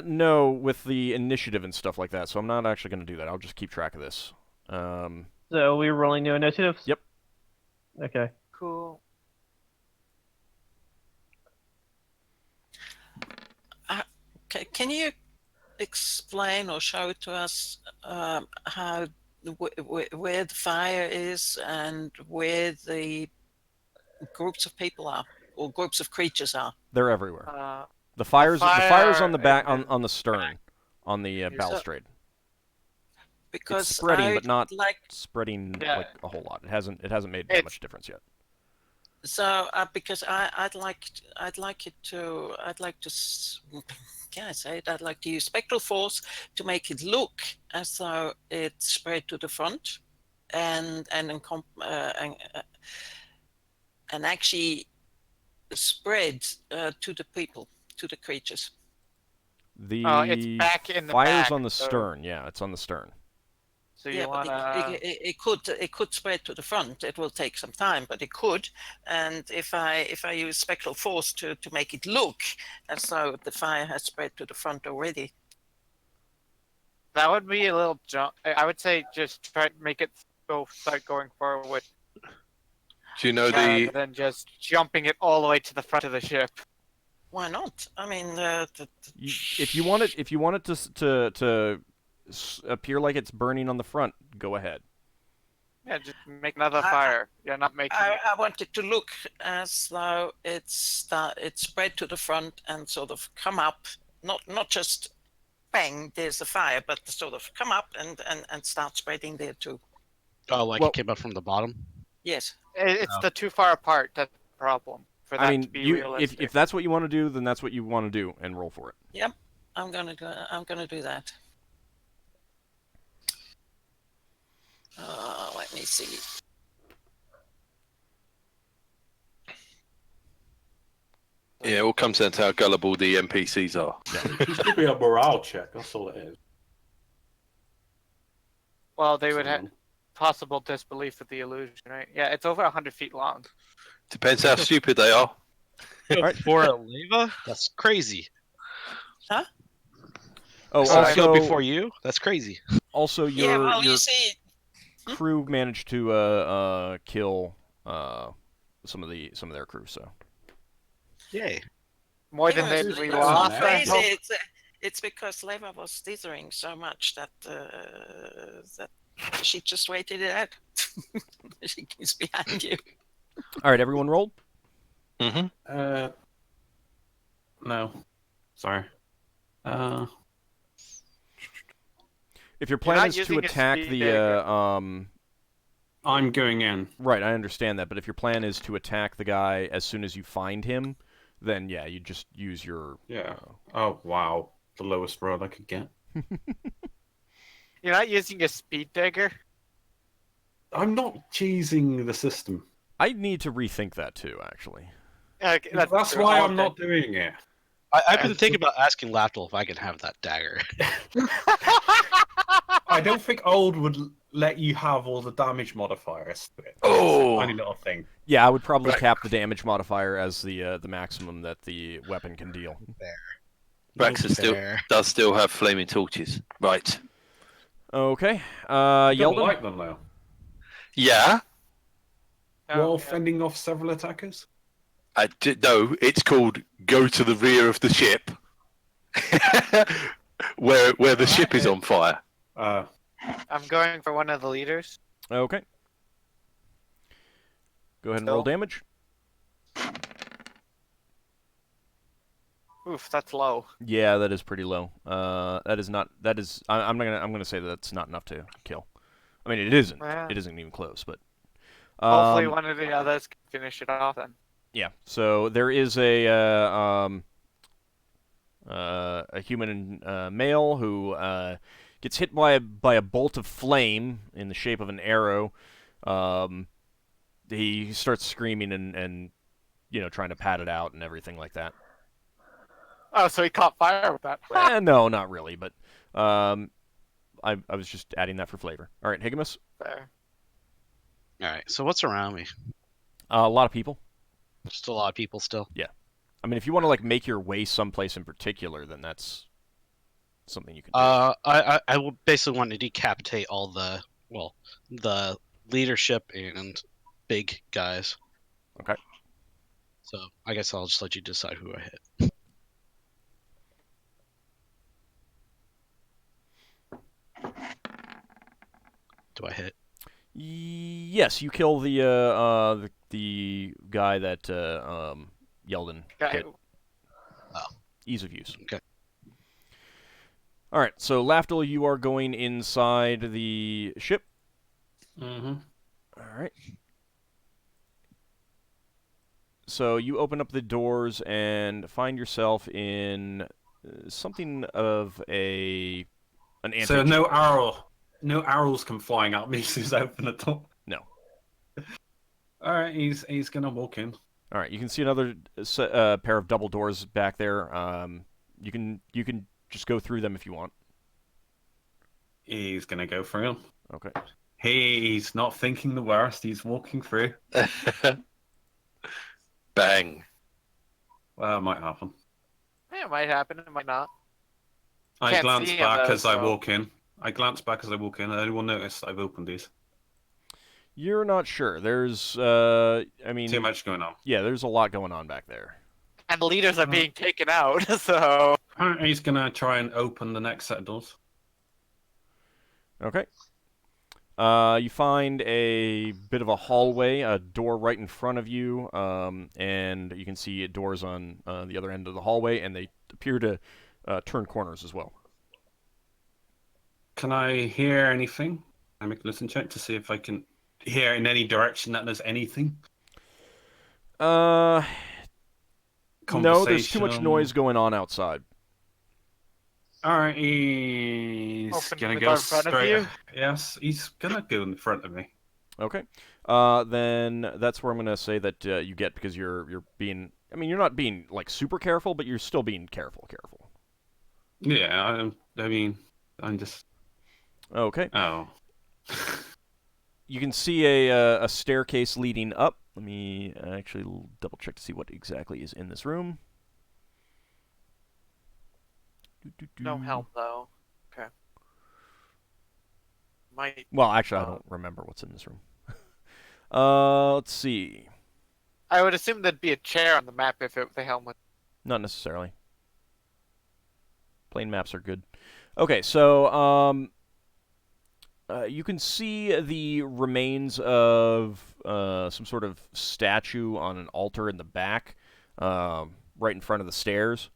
no, with the initiative and stuff like that. So I'm not actually going to do that. I'll just keep track of this. So we're rolling new initiatives? Yep. Okay. Cool. can you explain or show to us how where the fire is and where the groups of people are or groups of creatures are? They're everywhere. The fire fire's on the back is on the stern, on the balustrade. Because It's spreading, but not like spreading Yeah. like a whole lot. It hasn't made that much difference yet. so because I'd like to can I say it? I'd like to use spectral force to make it look as though it spread to the front, and actually spread to the people, to the creatures. The it's back in the fire's back, on the so- stern. Yeah, it's on the stern. So Yeah, you but wanna. it could spread to the front. It will take some time, but it could. And if I use spectral force to make it look as though the fire has spread to the front already. That would be a little jump. I would say just try to make it start going forward Do you know rather the? than just jumping it all the way to the front of the ship. Why not? I mean, If you want it to appear like it's burning on the front, go ahead. Yeah, just make another fire. You're not making. I want it to look as though it spread to the front and sort of come up, not just bang, there's the fire, but sort of come up and start spreading there too. Oh, like Well- it came up from the bottom? Yes. It's the too far apart that's the problem. For that I mean, to be realistic. if that's what you want to do, then that's what you want to do, and roll for it. Yep. I'm gonna do that. Let me see. Yeah, it all comes down to how gullible the NPCs are. It should be a morale check. That's all it is. Well, they would have possible disbelief with the illusion, right? Yeah, it's over 100 feet long. Depends how stupid they are. Alright. For a leva? That's crazy. Oh, So I go also, before you? That's crazy. also Yeah, your well, your you see, crew managed to kill some of their crew. So Yay. More than yeah, we that's lost. nice. I crazy. hope. It's because Leva was dithering so much that that she just waited it out. She's behind you. all right, everyone rolled. Mm-hmm. No. Sorry. If your plan not is to using a attack speed the dagger. I'm going in. right, I understand that, but if your plan is to attack the guy as soon as you find him, then yeah, you just use your Yeah. Oh, wow. The lowest roll I could get. You're not using a speed dagger? I'm not cheesing the system. I need to rethink that too, actually. Okay, That's true. why All I'm not doing it. I've been thinking about asking Lafdul if I can have that dagger. I don't think old would let you have all the damage modifiers to it. Oh. Tiny little thing. Yeah, I would probably Right. cap the damage modifier as the maximum that the weapon can deal. Braxon does still have flaming torches. Right. Okay, I don't Yeldan. like them though. Yeah. Oh, While yeah. fending off several attackers. No, it's called go to the rear of the ship, where the ship is on fire. I'm going for one of the leaders. Okay. Go ahead and roll Still. damage. Oof, that's low. Yeah, that is pretty low. That is not. That is. I'm gonna say that that's not enough to kill. I mean, it isn't. Well. It isn't even close. But Hopefully one of the others can finish it off then. yeah. So there is a human male who gets hit by a bolt of flame in the shape of an arrow. He starts screaming and trying to pat it out and everything like that. Oh, so he caught fire with that. No, not really, but I was just adding that for flavor. All right, Higgimus. Fair. Alright, so what's around me? A lot of people. Just a lot of people still. I mean, if you want to make your way someplace in particular, then that's something you can do. I will basically want to decapitate all the leadership and big guys. Okay. So I guess I'll just let you decide who I hit. Do I hit? Yes, you kill the guy that Yeldan hit. Oh. Ease of use. Okay. All right, so Lafdul, you are going inside the ship. Mm-hmm. All right. So you open up the doors and find yourself in something of an So antechamber. no arrows come flying at me as I open the door. No. All right, he's gonna walk in. All right, you can see another pair of double doors back there. You can just go through them if you want. He's gonna go through him. Okay. He's not thinking the worst. He's walking through. Bang. Well, it might happen. Yeah, it might happen. It might not. I Can't glance see him, back though, as I so- walk in. Anyone notice I've opened these? You're not sure. There's, I mean, Too much going on. yeah, there's a lot going on back there. And the leaders are being taken out, so... He's gonna try and open the next set of doors. Okay. You find a bit of a hallway, a door right in front of you, and you can see doors on the other end of the hallway, and they appear to turn corners as well. Can I hear anything? I make a listen check to see if I can hear in any direction that there's anything. No, there's too much Conversation. noise going on outside. All right, he's Open gonna the go door in front of straight. you? Yes, he's gonna go in front of me. Okay. Then that's where I'm gonna say that you get, because you're being. I mean, you're not being like super careful, but you're still being careful. Yeah, I mean, I'm just. Okay. Oh. You can see a staircase leading up. Let me actually double check to see what exactly is in this room. No helm, though. Okay. Might... Well, actually, I don't remember what's in this room. Let's see. I would assume there'd be a chair on the map if the helm was... Not necessarily. Plain maps are good. Okay, so you can see the remains of some sort of statue on an altar in the back, right in front of the stairs.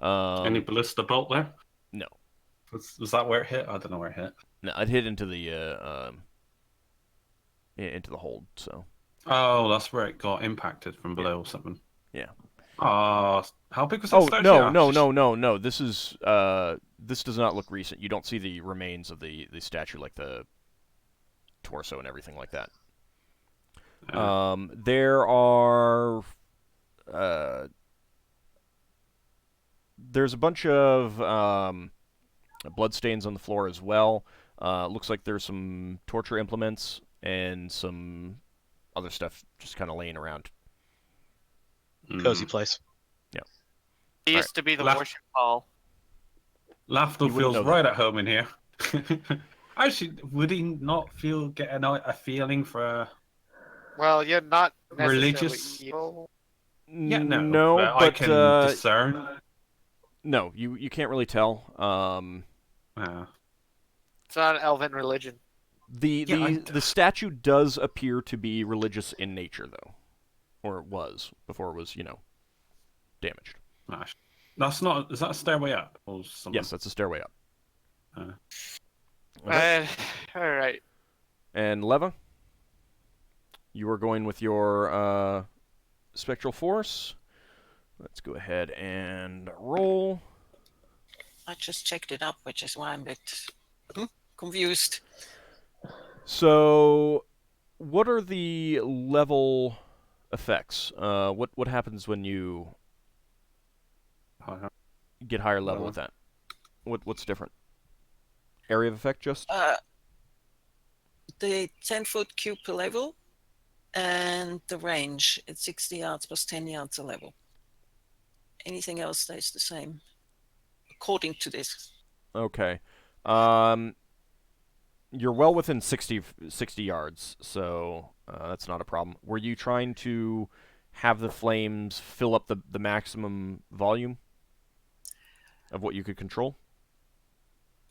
Any ballista bolt there? No. Was that where it hit? I don't know where it hit. No, it hit into the hold. So. Oh, that's where it got impacted from below or something. Yeah. How big was that Oh statue? no! This is this does not look recent. You don't see the remains of the statue, like the torso and everything like that. There are there's a bunch of bloodstains on the floor as well. Looks like there's some torture implements and some other stuff just kind of laying around. Cozy place. It used to be the worship hall. Lafdul You wouldn't feels know right at home in here. Actually, would he not get a feeling for Well, you're not necessarily religious? evil. Yeah, no, No, but I but can discern. no, you can't really tell. It's not an elven religion. The statue does appear to be religious in nature, though, or it was before it was damaged. That's not. Is that a stairway up or something? Yes, that's a stairway up. All right. And Leva, you are going with your spectral force. Let's go ahead and roll. I just checked it up, which is why I'm a bit confused. So, what are the level effects? What happens when you get higher level with that? What's different? Area of effect, just? The 10-foot cube per level, and the range, it's 60 yards plus 10 yards a level. Anything else stays the same, according to this. Okay. You're well within 60 yards, so that's not a problem. Were you trying to have the flames fill up the maximum volume of what you could control?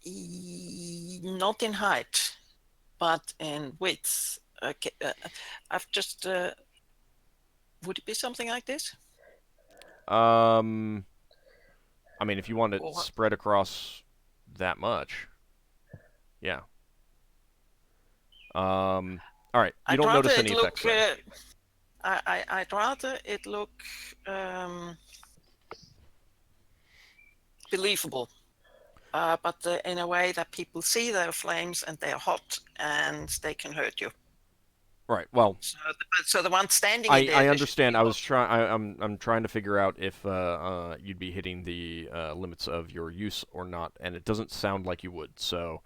Not in height, but in width. Okay, I've just. Would it be something like this? I mean, if you want it Or- spread across that much, yeah. All right. You I'd don't rather notice it any look. effects then. I'd rather it look believable, but in a way that people see their flames and they're hot and they can hurt you. Right. Well, So the one standing in there. I they should understand. be I was hot. trying. I'm trying to figure out if you'd be hitting the limits of your use or not, and it doesn't sound like you would. So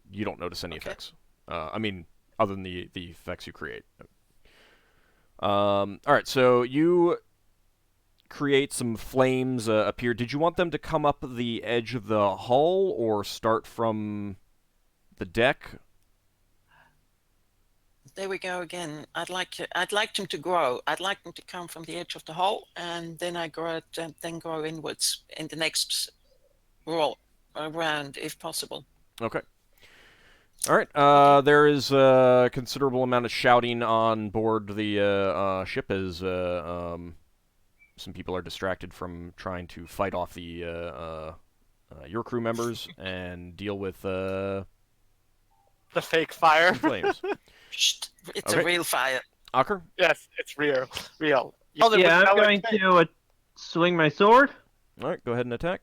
you don't notice any Okay. effects. I mean, other than the effects you create. All right. So you create some flames appear. Did you want them to come up the edge of the hull or start from the deck? There we go again. I'd like them to grow. I'd like them to come from the edge of the hole, and then I grow it, and then grow inwards in the next roll round, if possible. Okay. All right. There is a considerable amount of shouting on board the ship as some people are distracted from trying to fight off the your crew members and deal with The fake fire. flames. Shh, it's Okay. a real fire. Ockar? Yes, it's real. Real. Yeah, I'm going to swing my sword. All right. Go ahead and attack.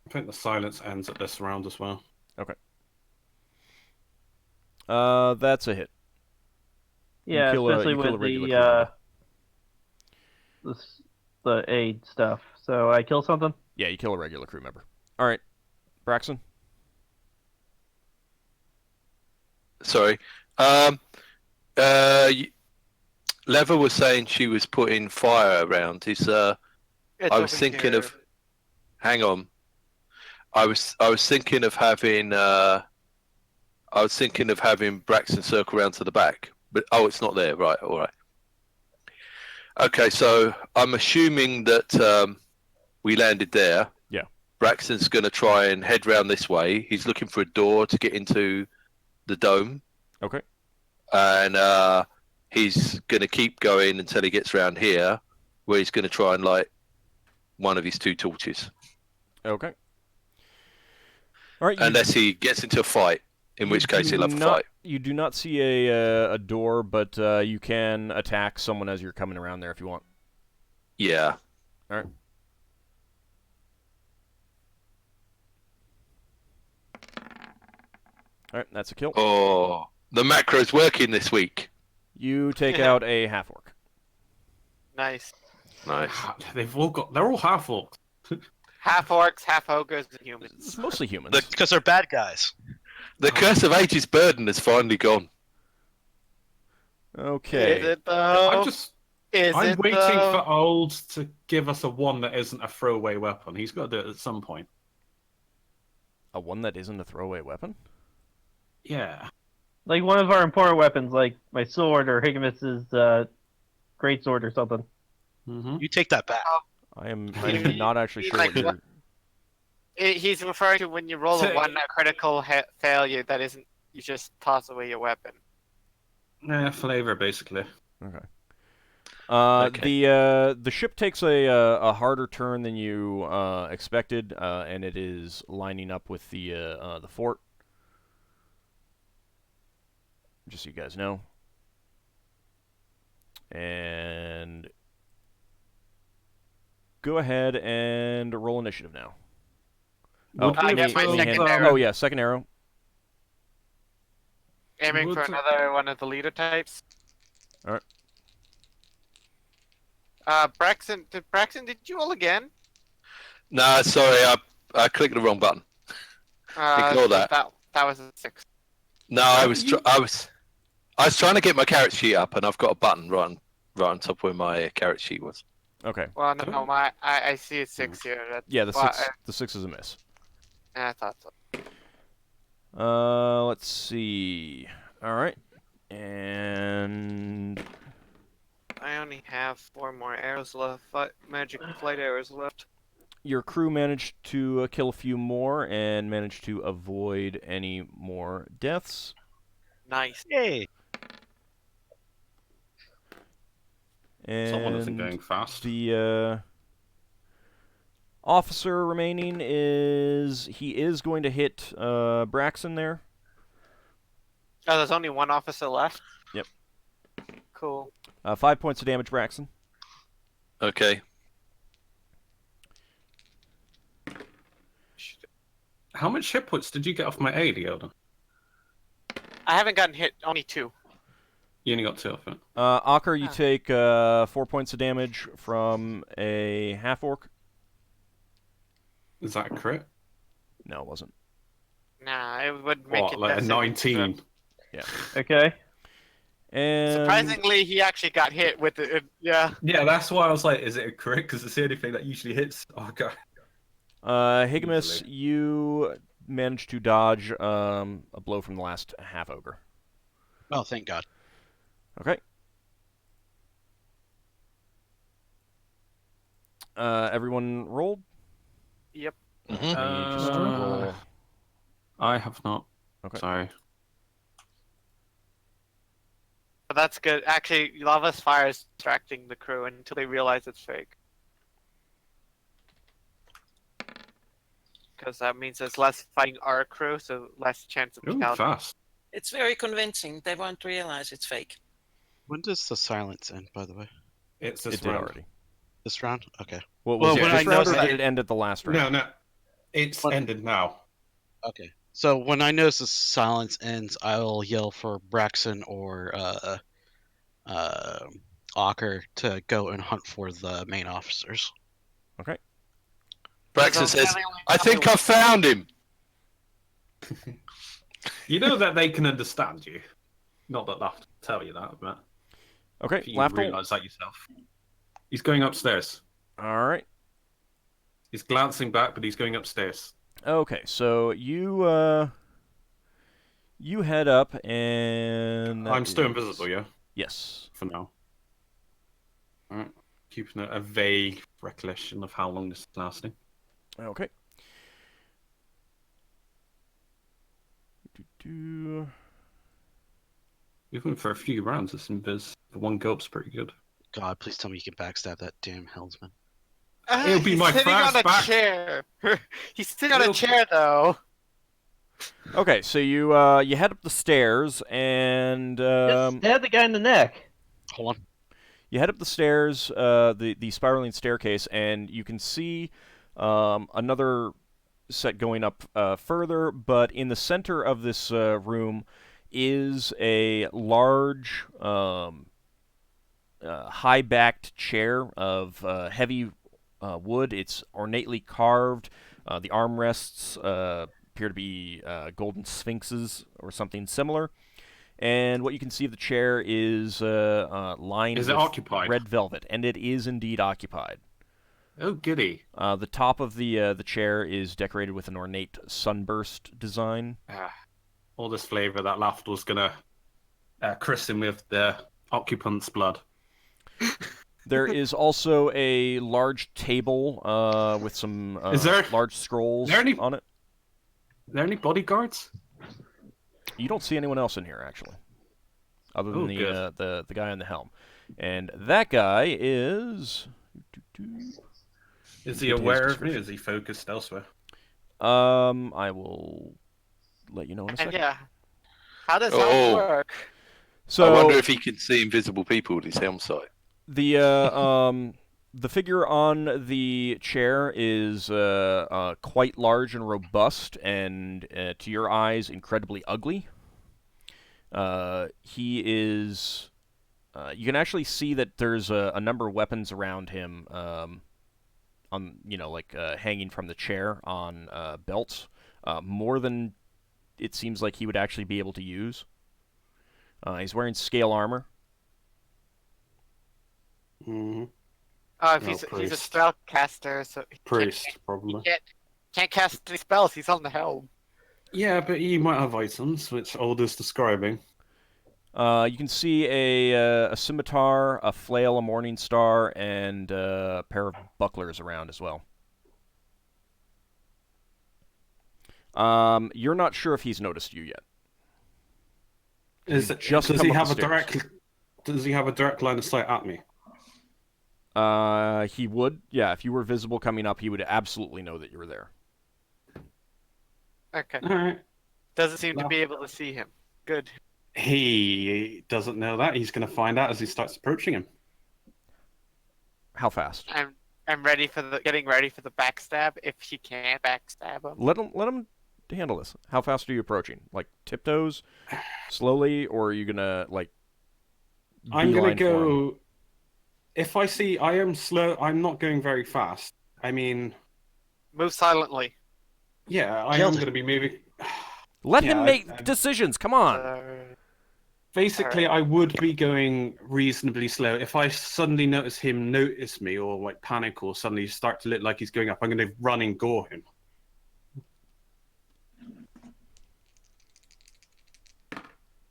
I think the silence ends at this round as well. Okay. That's a hit. You Yeah, kill a- especially you kill a with regular crew member. the aid stuff. So I kill something. Yeah, you kill a regular crew member. All right. Braxon? Sorry. Lever was saying she was putting fire around. I was thinking of. Hang on. I was thinking of having. I was thinking of having Braxton circle around to the back, but it's not there. Right. All right. Okay, so I'm assuming that we landed there. Yeah. Braxton's going to try and head round this way. He's looking for a door to get into the dome. Okay. And he's going to keep going until he gets around here, where he's going to try and light one of his two torches. Okay. All right. Unless he gets into a fight, in which case he'll have a fight. You do not see a door, but you can attack someone as you're coming around there if you want. Yeah. All right. All right, that's a kill. Oh, the macro's working this week. You take out a half orc. Nice. Nice. They're all half orcs. Half orcs, half ogres, and humans. It's mostly humans. Because they're bad guys. The curse of age's burden has finally gone. Okay. Is it though? I'm waiting for Old to give us a one that isn't a throwaway weapon. He's got to do it at some point. A one that isn't a throwaway weapon? Yeah. Like one of our important weapons, like my sword or Higgimus's great sword or something. Mm-hmm. You take that back. I'm not actually sure like what you're... He's referring to when you roll a one, a critical failure. That isn't. You just toss away your weapon. Yeah, flavor basically. Okay. Okay. The ship takes a harder turn than you expected, and it is lining up with the fort. Just so you guys know. And go ahead and roll initiative now. I get my second arrow. Oh yeah, second arrow. Aiming for another one of the leader types. All right. Braxon, did you roll again? Nah, sorry, I clicked the wrong button. Ignore that. That was a 6. No, I was trying to get my carrot sheet up, and I've got a button right on top where my carrot sheet was. Okay. Well, no, I see a 6 here. Yeah, the six is a miss. I thought so. Let's see. All right, and I only have 4 more arrows left. Magic flight arrows left. Your crew managed to kill a few more and managed to avoid any more deaths. Nice. Yay! Someone isn't And going fast. the officer remaining he is going to hit Braxon there. Oh, there's only one officer left? Yep. Cool. 5 points of damage, Braxon. Okay. How much hit points did you get off my aid, Yeldan? I haven't gotten hit, only 2. You only got 2 off it. Ockar, you Ah. take 4 points of damage from a half-orc. Is that a crit? No, it wasn't. Nah, it would make What, it like a less 19? Okay. And Surprisingly, he actually got hit with it. Yeah. Yeah, that's why I was like, is it a crit? Because it's the only thing that usually hits. Oh, God. Higgimus, Easily. you managed to dodge a blow from the last half-ogre. Oh, thank God. Okay. Everyone rolled? Yep. Mhm. Let me just roll. I have not. Okay. Sorry. But that's good. Actually, Lava's fire is distracting the crew until they realize it's fake. Because that means there's less fighting our crew, so less chance of Ooh, count. fast. It's very convincing. They won't realize it's fake. When does the silence end, by the way? It's It this did round. already. This round? Okay. Well, Well, was it when this I round, know or that- did it end at the last round? No. It's What? ended now. Okay. So when I notice the silence ends, I'll yell for Braxon or Ockar to go and hunt for the main officers. Braxon Because says, really only I think I found him. You know that they can understand you. Not that they'll have to tell you that, but Okay, if you Lafdul. realise that yourself. He's going upstairs. All right. He's glancing back, but he's going upstairs. Okay, so you head up and that I'm still is- invisible, yeah? Yes. For now. Alright. Keeping a vague recollection of how long this is lasting. Okay. Do-do-do. Even for a few rounds, this invis for one gulp's pretty good. God, please tell me you can backstab that damn helmsman. It'll be he's my sitting on first a back. chair. He's sitting on a It'll- chair, though. Okay, so you head up the stairs and Just stab the guy in the neck. Hold on. you head up the stairs, the spiraling staircase, and you can see another set going up further. But in the center of this room is a large, high-backed chair of heavy wood. It's ornately carved. The armrests appear to be golden sphinxes or something similar. And what you can see of the chair is lined Is it with occupied? red velvet, and it is indeed occupied. Oh, goody. The top of the chair is decorated with an ornate sunburst design. All this flavour that Lafdul's gonna christen with the occupant's blood. There is also a large table with some Is there- large scrolls there any- on it. Are there any bodyguards? You don't see anyone else in here, actually, other than Oh, the good. the guy on the helm. And that guy is... Is he Get his aware of me? description. Is he focused elsewhere? I will let you know in a And second. yeah. How does Oh. that work? So I wonder if he can see invisible people with his helm sight. the figure on the chair is quite large and robust, and to your eyes, incredibly ugly. He is. You can actually see that there's a number of weapons around him, on hanging from the chair on belts, more than it seems like he would actually be able to use. He's wearing scale armor. Mm-hmm. Oh, if No, he's a priest. spell caster, so he Priest, probably. can't cast any spells. He's on the helm. Yeah, but he might have items, which Alder's describing. You can see a scimitar, a flail, a morning star, and a pair of bucklers around as well. You're not sure if he's noticed you yet. Does he have a direct line of sight at me? He would. Yeah, if you were visible coming up, he would absolutely know that you were there. Okay. All right. Doesn't seem to be able to see him. Good. He doesn't know that. He's going to find out as he starts approaching him. How fast? I'm getting ready for the backstab if he can't backstab him. Let him handle this. How fast are you approaching? Like tiptoes, slowly, or are you gonna like? I'm going to beeline for him? go. If I see I am slow, I'm not going very fast. I mean, Move silently. yeah, I am going to be moving. Let Yeah, him make decisions. Come on. Basically, I would be going reasonably slow. If I suddenly notice him notice me or like panic or suddenly start to look like he's going up, I'm going to run and gore him.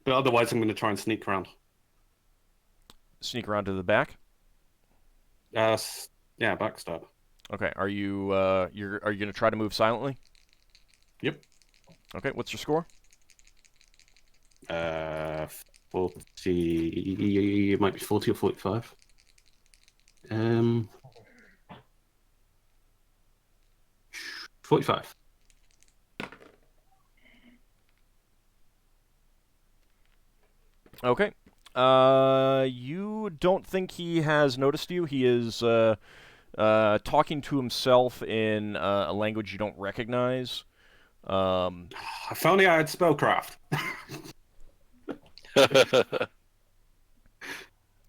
But otherwise, I'm going to try and sneak around. Sneak around to the back. Yeah, backstab. Okay. Are you are you gonna try to move silently? Yep. Okay. What's your score? 40. It might be 40 or 45. 45. Okay. You don't think he has noticed you. He is talking to himself in a language you don't recognize. If only I had spellcraft.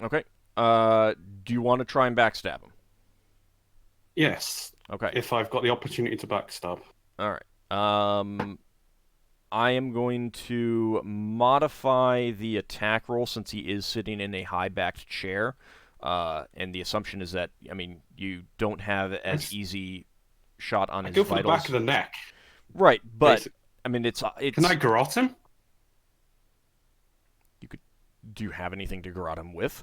Okay. Do you want to try and backstab him? Yes. Okay. If I've got the opportunity to backstab. All right. I am going to modify the attack roll since he is sitting in a high-backed chair. And the assumption is that, I mean, you don't have as easy shot on his Go for vitals. the back of the neck. Right, but, Basic. I mean, it's... Can I garrote him? You could... Do you have anything to garrote him with?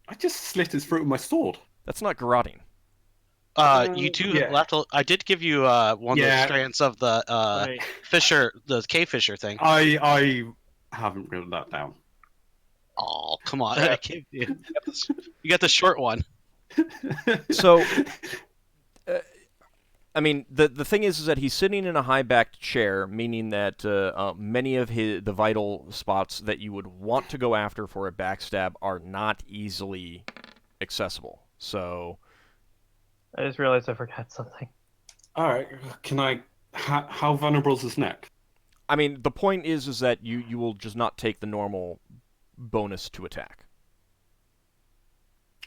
I just slit his throat with my sword. That's not garroting. You do yeah. have to. I did give you one of the strands of the Right. Fisher, the cave fisher thing. I haven't written that down. Oh, come on! I gave you. You got the short one. So, I mean, the thing is that he's sitting in a high-backed chair, meaning that many of the vital spots that you would want to go after for a backstab are not easily accessible. So, I just realized I forgot something. All right. Can I? How vulnerable is his neck? I mean, the point is that you will just not take the normal bonus to attack.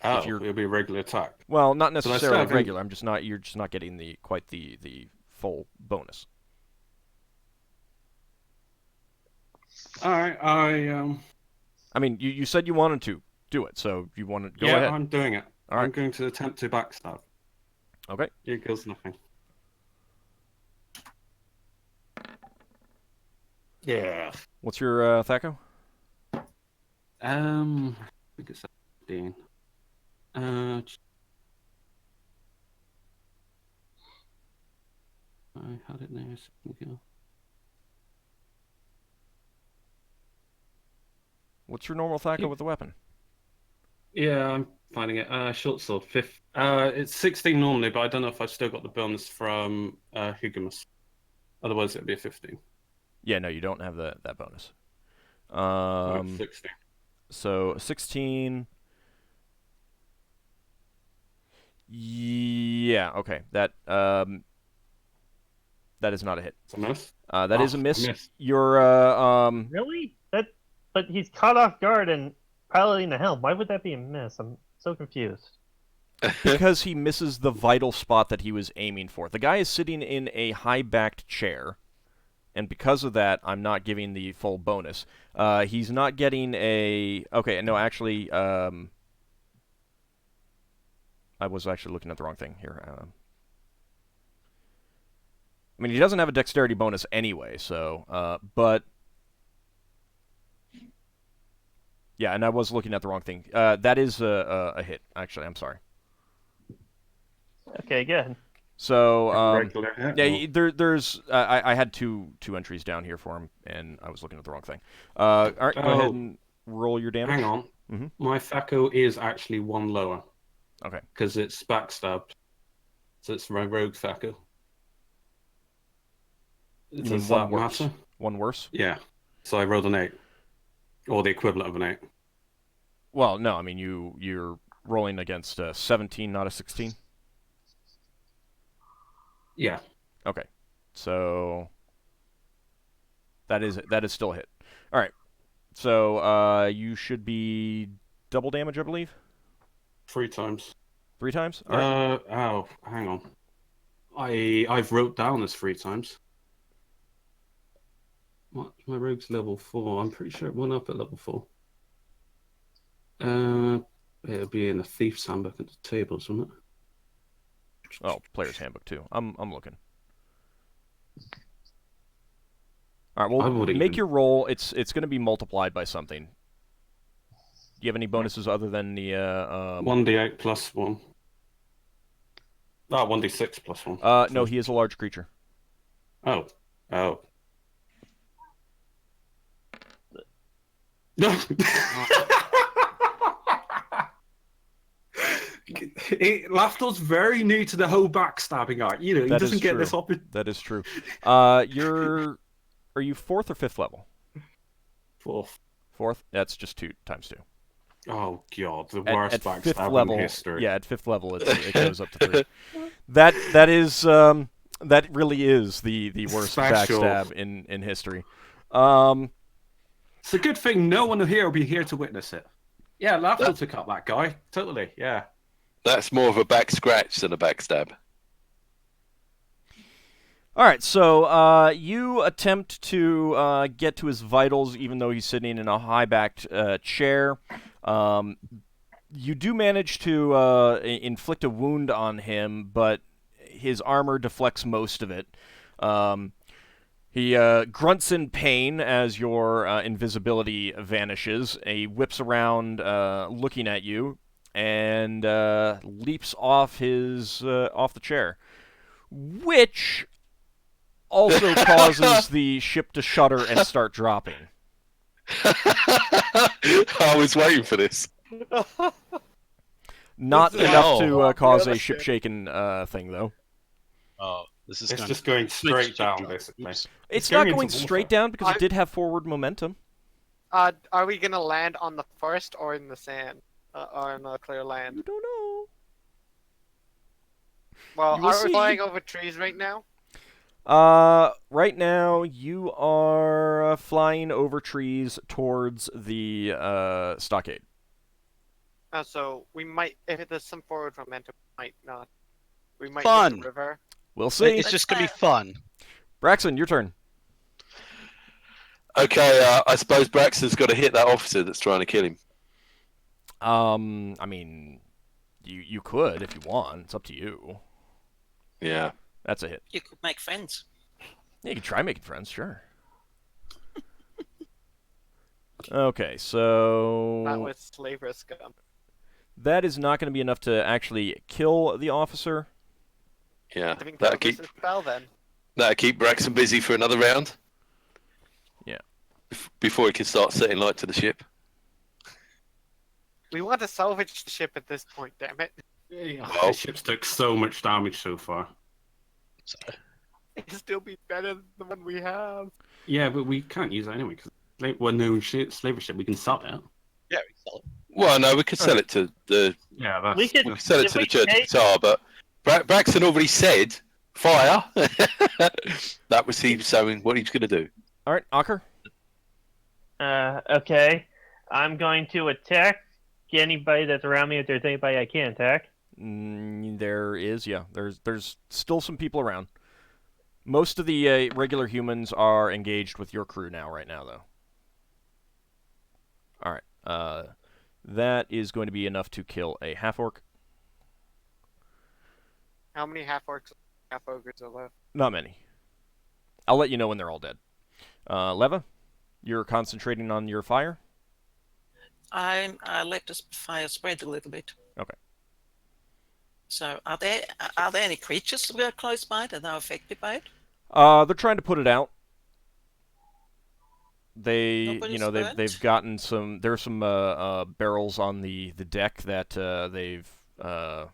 Oh, it'll be a regular attack. Well, not necessarily stab him? regular. You're just not getting quite the full bonus. All right. I mean, you said you wanted to do it, so you want to go yeah, ahead. I'm doing it. All I'm right. going to attempt to backstab. Okay. Here goes nothing. Yeah. What's your Thaco? I think it's 17. I had it there a second ago. What's your normal Thaco with the weapon? Yeah, I'm finding it. Short sword, 5. It's 16 normally, but I don't know if I've still got the bonus from Higgimus. Otherwise, it'd be a 15. Yeah, no, you don't have that bonus. 16. So 16. Yeah, okay. That is not a hit. It's a miss? That is a miss. Miss. You're Really? But he's caught off guard and piloting the helm. Why would that be a miss? I'm so confused. because he misses the vital spot that he was aiming for. The guy is sitting in a high-backed chair, and because of that, I'm not giving the full bonus. He's not getting a... Okay, no, actually, I was actually looking at the wrong thing here. I mean, he doesn't have a dexterity bonus anyway, so... but... Yeah, and I was looking at the wrong thing. That is a hit, actually. I'm sorry. Okay, good. So Regular hit, yeah, or- there's I had two entries down here for him, and I was looking at the wrong thing. All right, go ahead and roll your damage. Hang on. Mhm. My Thaco is actually one lower. Okay. Because it's backstabbed. So it's my rogue Thaco. You Does mean that one worse? matter? One worse? Yeah. So I rolled an 8. Or the equivalent of an 8. Well, no, I mean you're rolling against a 17, not a 16. Yeah. Okay, so that is still a hit. All right, so you should be double damage, I believe. 3 times. 3 times. All right. Hang on. I've wrote down this 3 times. What? My rogue's level 4. I'm pretty sure it went up at level 4. It'll be in the thief's handbook at the tables, wouldn't it? Oh, player's handbook too. I'm looking. All right, well, make your roll. It's going to be multiplied by something. Do you have any bonuses other than the 1d8 plus 1. 1d6 plus 1. No, he is a large creature. Oh. No. Lafdul's very new to the whole backstabbing art. You know, he doesn't get this opportunity. That is true. Are you 4th or 5th level? 4th. 4th? That's just 2 times 2. Oh god, the worst at backstab 5th level, in history. Yeah, at 5th level it goes up to 3. That is that really is the worst Special. backstab in history. It's a good thing no one here will be here to witness it. Yeah, Lafdul took up that guy. Totally, yeah. That's more of a back scratch than a backstab. All right, so you attempt to get to his vitals, even though he's sitting in a high-backed chair. You do manage to inflict a wound on him, but his armor deflects most of it. He grunts in pain as your invisibility vanishes. He whips around, looking at you, and leaps off the chair, which also causes the ship to shudder and start dropping. I was waiting for this. Not enough to cause a ship-shaken thing, though. Oh, this is It's just going straight down, basically. It's going not going into straight water. down because it did have forward momentum. Are we gonna land on the forest or in the sand? Or in the clear land? You don't know. Well, You will are we see. flying over trees right now? Right now you are flying over trees towards the stockade. So we might, if there's some forward momentum, we might not. We might Fun. hit the river. We'll see. It's just gonna be fun. Braxon, your turn. Okay, I suppose Braxton's got to hit that officer that's trying to kill him. I mean, you could if you want. It's up to you. Yeah. That's a hit. You could make friends. Yeah, you can try making friends, sure. Okay, so Not with slaver scum. that is not going to be enough to actually kill the officer. Yeah. I think That'll that was keep a spell then. Braxton busy for another round. Yeah. Before he can start setting light to the ship. We want to salvage the ship at this point, damn it. Oh. The ship's took so much damage so far. It'd still be better than the one we have. Yeah, but we can't use it anyway because we're no slaver ship. We can sell it. Yeah, we sell it. Well, no, we could sell it to the Yeah, that's We could- we could sell it If to the we Church of take- Qatar, but Braxton already said fire. That was him saying what he's going to do. All right, Ockar. Okay. I'm going to attack anybody that's around me if there's anybody I can attack. There is, yeah. There's still some people around. Most of the regular humans are engaged with your crew right now, though. All right. That is going to be enough to kill a half-orc. How many half-orcs, half-ogres are left? Not many. I'll let you know when they're all dead. Leva, you're concentrating on your fire? I let the fire spread a little bit. So are there any creatures that are close by that are affected by it? They're trying to put it out. They've Nobody's burnt? gotten some. There's some barrels on the deck that they've they're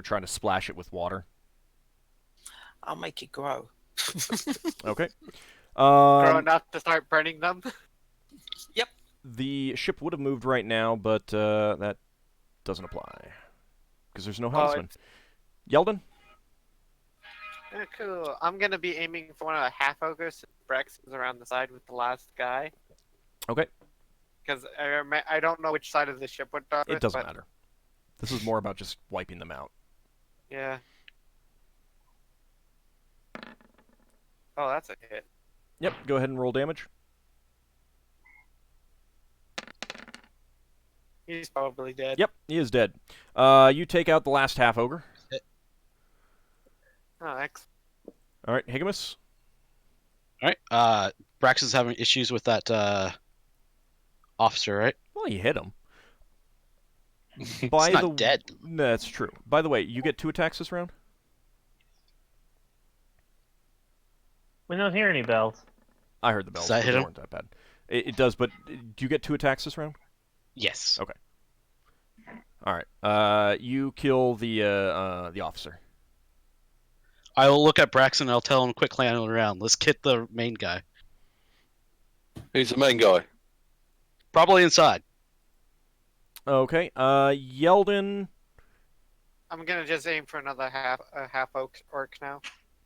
trying to splash it with water. I'll make it grow. Okay. Grow enough to start burning them. Yep. The ship would have moved right now, but that doesn't apply because there's no helmsman. Yeldan. Yeah, cool. I'm gonna be aiming for one of the half ogres. Braxon's around the side with the last guy. Okay. Because I don't know which side of the ship would start. It doesn't matter. This is more about just wiping them out. Yeah. Oh, that's a hit. Yep. Go ahead and roll damage. He's probably dead. Yep, he is dead. You take out the last half ogre. Oh, excellent. All right, Higgimus. All right. Braxon's having issues with that officer, right? Well, you hit him. He's not dead. No, that's true. By the way, you get 2 attacks this round? We don't hear any bells. I heard the bells. Does that but hit they him? weren't that bad. It does, but do you get 2 attacks this round? Yes. Okay. All right. You kill the officer. I will look at Braxon and I'll tell him quick land around. Let's get the main guy. Who's the main guy? Probably inside. Okay. Yeldan. I'm gonna just aim for another half orc now.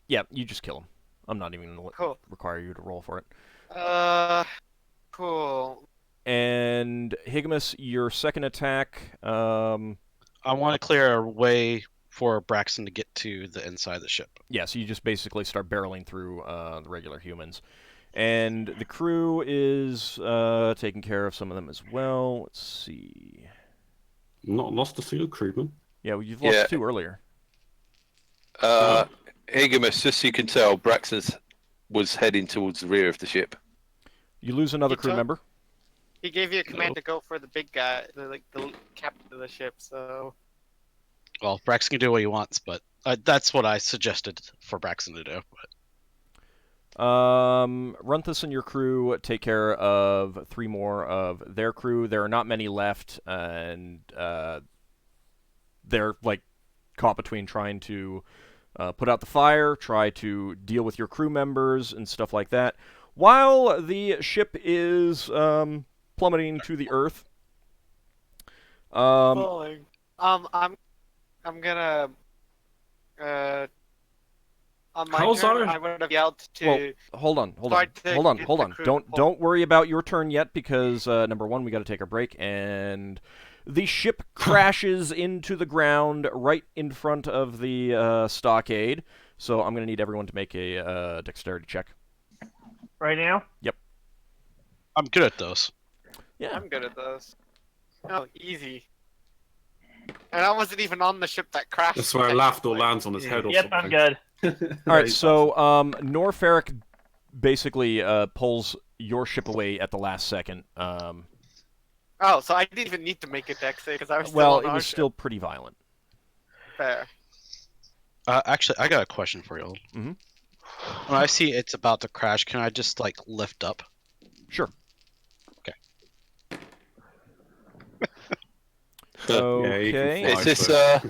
Yeah, you just kill him. I'm not even going to Cool. require you to roll for it. Cool. And Higgimus, your second attack. I want to clear a way for Braxon to get to the inside of the ship. Yeah, so you just basically start barreling through the regular humans. And the crew is taking care of some of them as well. Let's see. Not lost a single crewman. Yeah, well, you've lost 2 earlier. Higgimus, just so you can tell, Braxon was heading towards the rear of the ship. You lose another crew member. He gave you a command to go for the big guy, the captain of the ship. So. Well, Braxon can do what he wants, but that's what I suggested for Braxon to do. But... Runthus and your crew take care of 3 more of their crew. There are not many left, and they're like caught between trying to put out the fire, try to deal with your crew members and stuff like that, while the ship is plummeting to the earth. Falling. I'm gonna on my How's turn, our- I would have yelled to. Well, hold on. start to get the crew Don't worry about your turn yet, because number 1, we got to take our break, and the ship crashes into the ground right in front of the stockade. So I'm gonna need everyone to make a dexterity check. Right now? Yep. I'm good at those. Yeah. I'm good at those. Oh, easy. And I wasn't even on the ship that crashed. That's where Lafdul lands on his head or Yep, I'm something. good. All right. So Norferic basically pulls your ship away at the last second. Oh, so I didn't even need to make a dex save because I was still Well, on it our was ship. still pretty violent. Fair. Actually, I got a question for you. Mhm. When I see it's about to crash, can I just like lift up? Sure. Okay. Yeah, you can Okay. fly.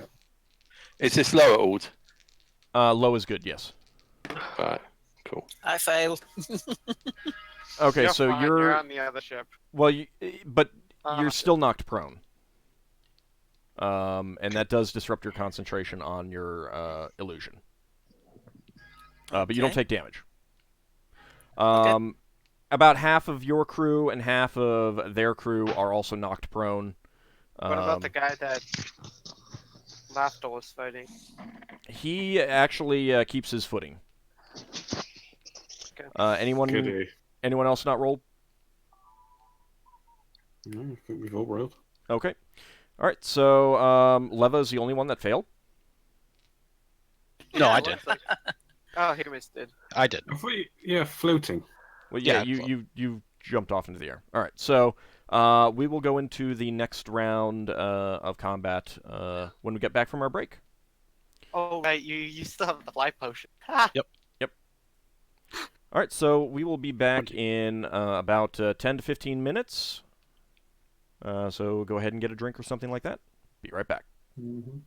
Is this lower Auld? Low is good. Yes. Alright, cool. I fail. Okay. You're So fine, you're on the other ship. well, but Uh, you're still knocked prone. And that does disrupt your concentration on your illusion. But you don't Okay. take damage. About half of your crew and half of their crew are also knocked prone. What about the guy that Lafdul was fighting? He actually keeps his footing. Okay. Anyone Goody. else not rolled? No, I think we've all rolled. Okay. All right. So Leva's the only one that failed. No, I it did. looks like- Oh, Higgimus did. I did. Yeah, floating. Well, yeah. Yeah, You jumped off into the air. All right, so we will go into the next round of combat when we get back from our break. Oh, right, you still have the life potion. Yep. All right, so we will be back in about 10 to 15 minutes. So go ahead and get a drink or something like that. Be right back. Mm-hmm.